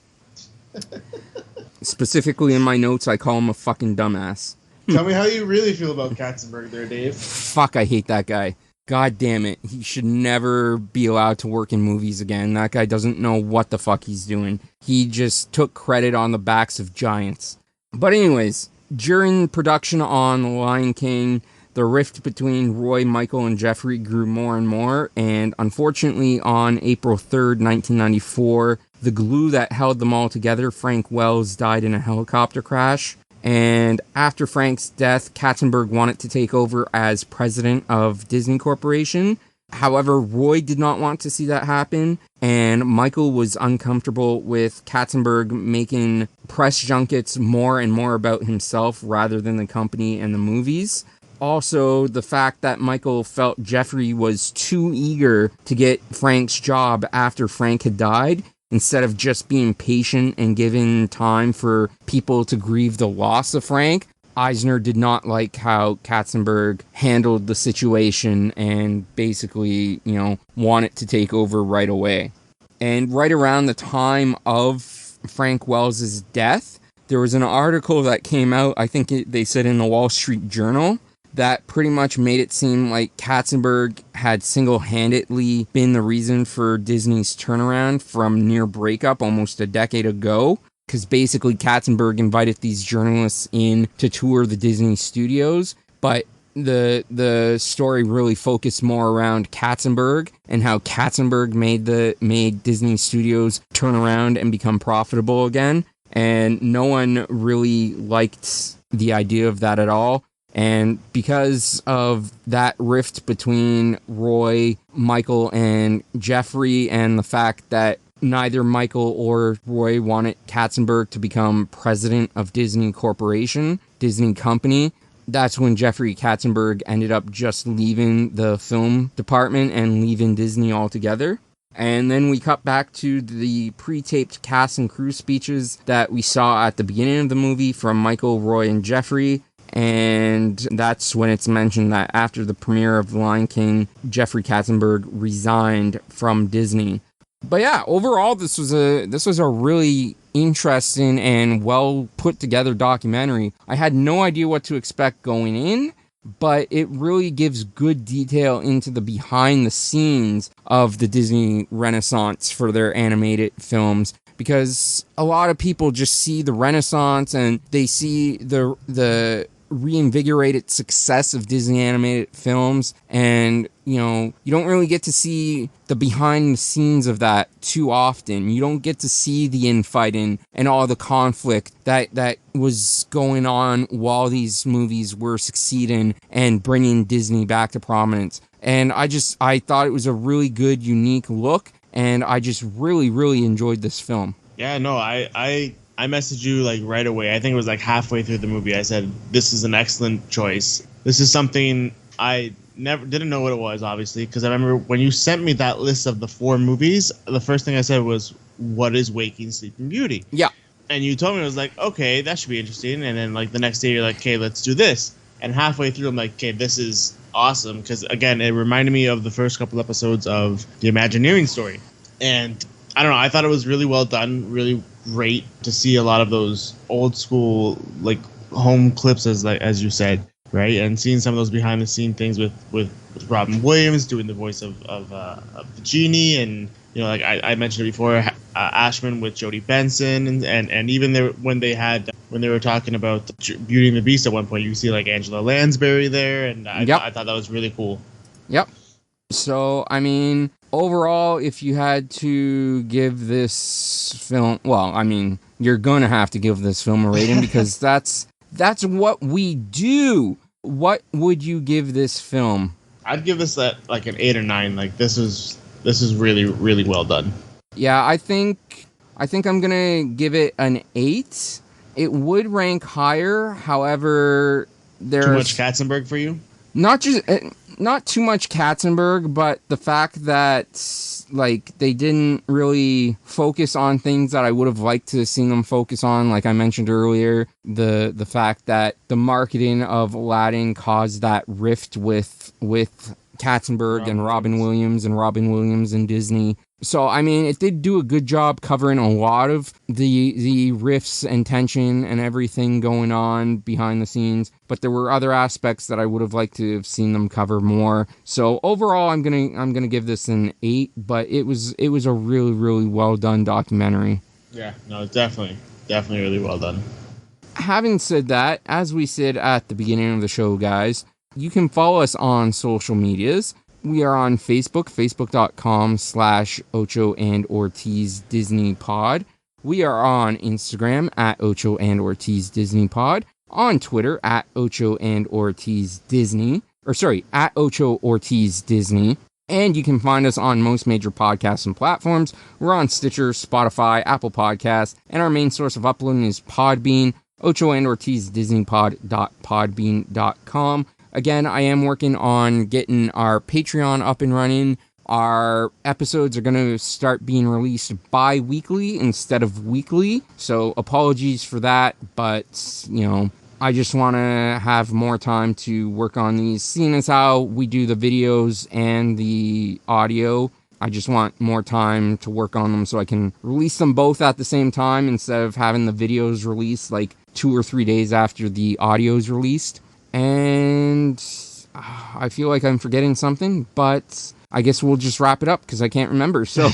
Specifically in my notes, I call him a fucking dumbass. Tell me how you really feel about Katzenberg there, Dave. Fuck, I hate that guy. God damn it. He should never be allowed to work in movies again. That guy doesn't know what the fuck he's doing. He just took credit on the backs of giants. But anyways, during production on The Lion King, the rift between Roy, Michael, and Jeffrey grew more and more, and unfortunately on April 3rd, 1994, the glue that held them all together, Frank Wells, died in a helicopter crash. And after Frank's death, Katzenberg wanted to take over as president of Disney Corporation. However, Roy did not want to see that happen, and Michael was uncomfortable with Katzenberg making press junkets more and more about himself rather than the company and the movies. Also, the fact that Michael felt Jeffrey was too eager to get Frank's job after Frank had died, instead of just being patient and giving time for people to grieve the loss of Frank. Eisner did not like how Katzenberg handled the situation and basically, you know, wanted to take over right away. And right around the time of Frank Wells' death. There was an article that came out, I think they said in the Wall Street Journal, that pretty much made it seem like Katzenberg had single-handedly been the reason for Disney's turnaround from near breakup almost a decade ago. Because basically Katzenberg invited these journalists in to tour the Disney studios, but the story really focused more around Katzenberg and how Katzenberg made Disney Studios turn around and become profitable again. And no one really liked the idea of that at all. And because of that rift between Roy, Michael, and Jeffrey, and the fact that neither Michael or Roy wanted Katzenberg to become president of Disney Corporation, Disney Company, that's when Jeffrey Katzenberg ended up just leaving the film department and leaving Disney altogether. And then we cut back to the pre-taped cast and crew speeches that we saw at the beginning of the movie from Michael, Roy, and Jeffrey. And that's when it's mentioned that after the premiere of The Lion King, Jeffrey Katzenberg resigned from Disney. But yeah, overall, this was a really interesting and well put together documentary. I had no idea what to expect going in, but it really gives good detail into the behind the scenes of the Disney Renaissance for their animated films. Because a lot of people just see the Renaissance and they see the reinvigorated success of Disney animated films, and you don't really get to see the behind the scenes of that too often. You don't get to see the infighting and all the conflict that was going on while these movies were succeeding and bringing Disney back to prominence. And I thought it was a really good, unique look, and I just really, really enjoyed this film. Yeah, no, I messaged you like right away. I think it was like halfway through the movie. I said, this is an excellent choice. This is something I didn't know what it was, obviously, because I remember when you sent me that list of the 4 movies, the first thing I said was, what is Waking Sleeping Beauty? Yeah. And you told me, I was like, okay, that should be interesting. And then like the next day you're like, okay, let's do this. And halfway through I'm like, okay, this is awesome. Because again, it reminded me of the first couple episodes of the Imagineering story. And I don't know, I thought it was really well done, really great to see a lot of those old school like home clips, as you said, right? And seeing some of those behind the scene things with Robin Williams doing the voice of the genie, and like I mentioned it before, Ashman with Jodie Benson, and even when they were talking about Beauty and the Beast at one point, you see like Angela Lansbury there, and I thought that was really cool. Yep. So I mean, overall, if you had to give this film, well, I mean, you're going to have to give this film a rating because that's what we do. What would you give this film? I'd give this like an 8 or 9. Like this is really, really well done. Yeah, I think I'm going to give it an 8. It would rank higher. However, there's too much Katzenberg for you? Not too much Katzenberg, but the fact that like they didn't really focus on things that I would have liked to have seen them focus on. Like I mentioned earlier, the fact that the marketing of Aladdin caused that rift with Katzenberg and Robin Williams and Disney. So, I mean, it did do a good job covering a lot of the riffs and tension and everything going on behind the scenes, but there were other aspects that I would have liked to have seen them cover more. So, overall, I'm gonna give this an 8, but it was a really, really well done documentary. Yeah, no, definitely really well done. Having said that, as we said at the beginning of the show, guys, you can follow us on social medias. We are on Facebook, facebook.com/Ocho and Ortiz Disney Pod. We are on Instagram at Ocho and Ortiz Disney Pod. On Twitter at Ocho and Ortiz Disney. At Ocho Ortiz Disney. And you can find us on most major podcasts and platforms. We're on Stitcher, Spotify, Apple Podcasts, and our main source of uploading is Podbean, Ocho and Ortiz Disney Pod.podbean.com. Again, I am working on getting our Patreon up and running. Our episodes are going to start being released bi-weekly instead of weekly. So apologies for that, but, I just want to have more time to work on these, seeing as how we do the videos and the audio. I just want more time to work on them so I can release them both at the same time instead of having the videos released like 2 or 3 days after the audio's released. And I feel like I'm forgetting something, but I guess we'll just wrap it up because I can't remember. So,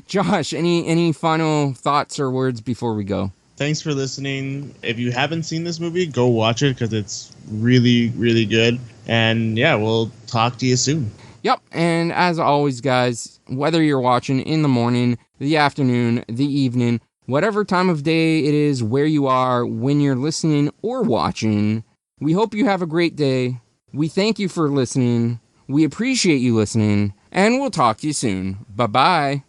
Josh, any final thoughts or words before we go? Thanks for listening. If you haven't seen this movie, go watch it because it's really, really good. And yeah, we'll talk to you soon. Yep, and as always, guys, whether you're watching in the morning, the afternoon, the evening, whatever time of day it is, where you are, when you're listening or watching, we hope you have a great day. We thank you for listening. We appreciate you listening, and we'll talk to you soon. Bye-bye.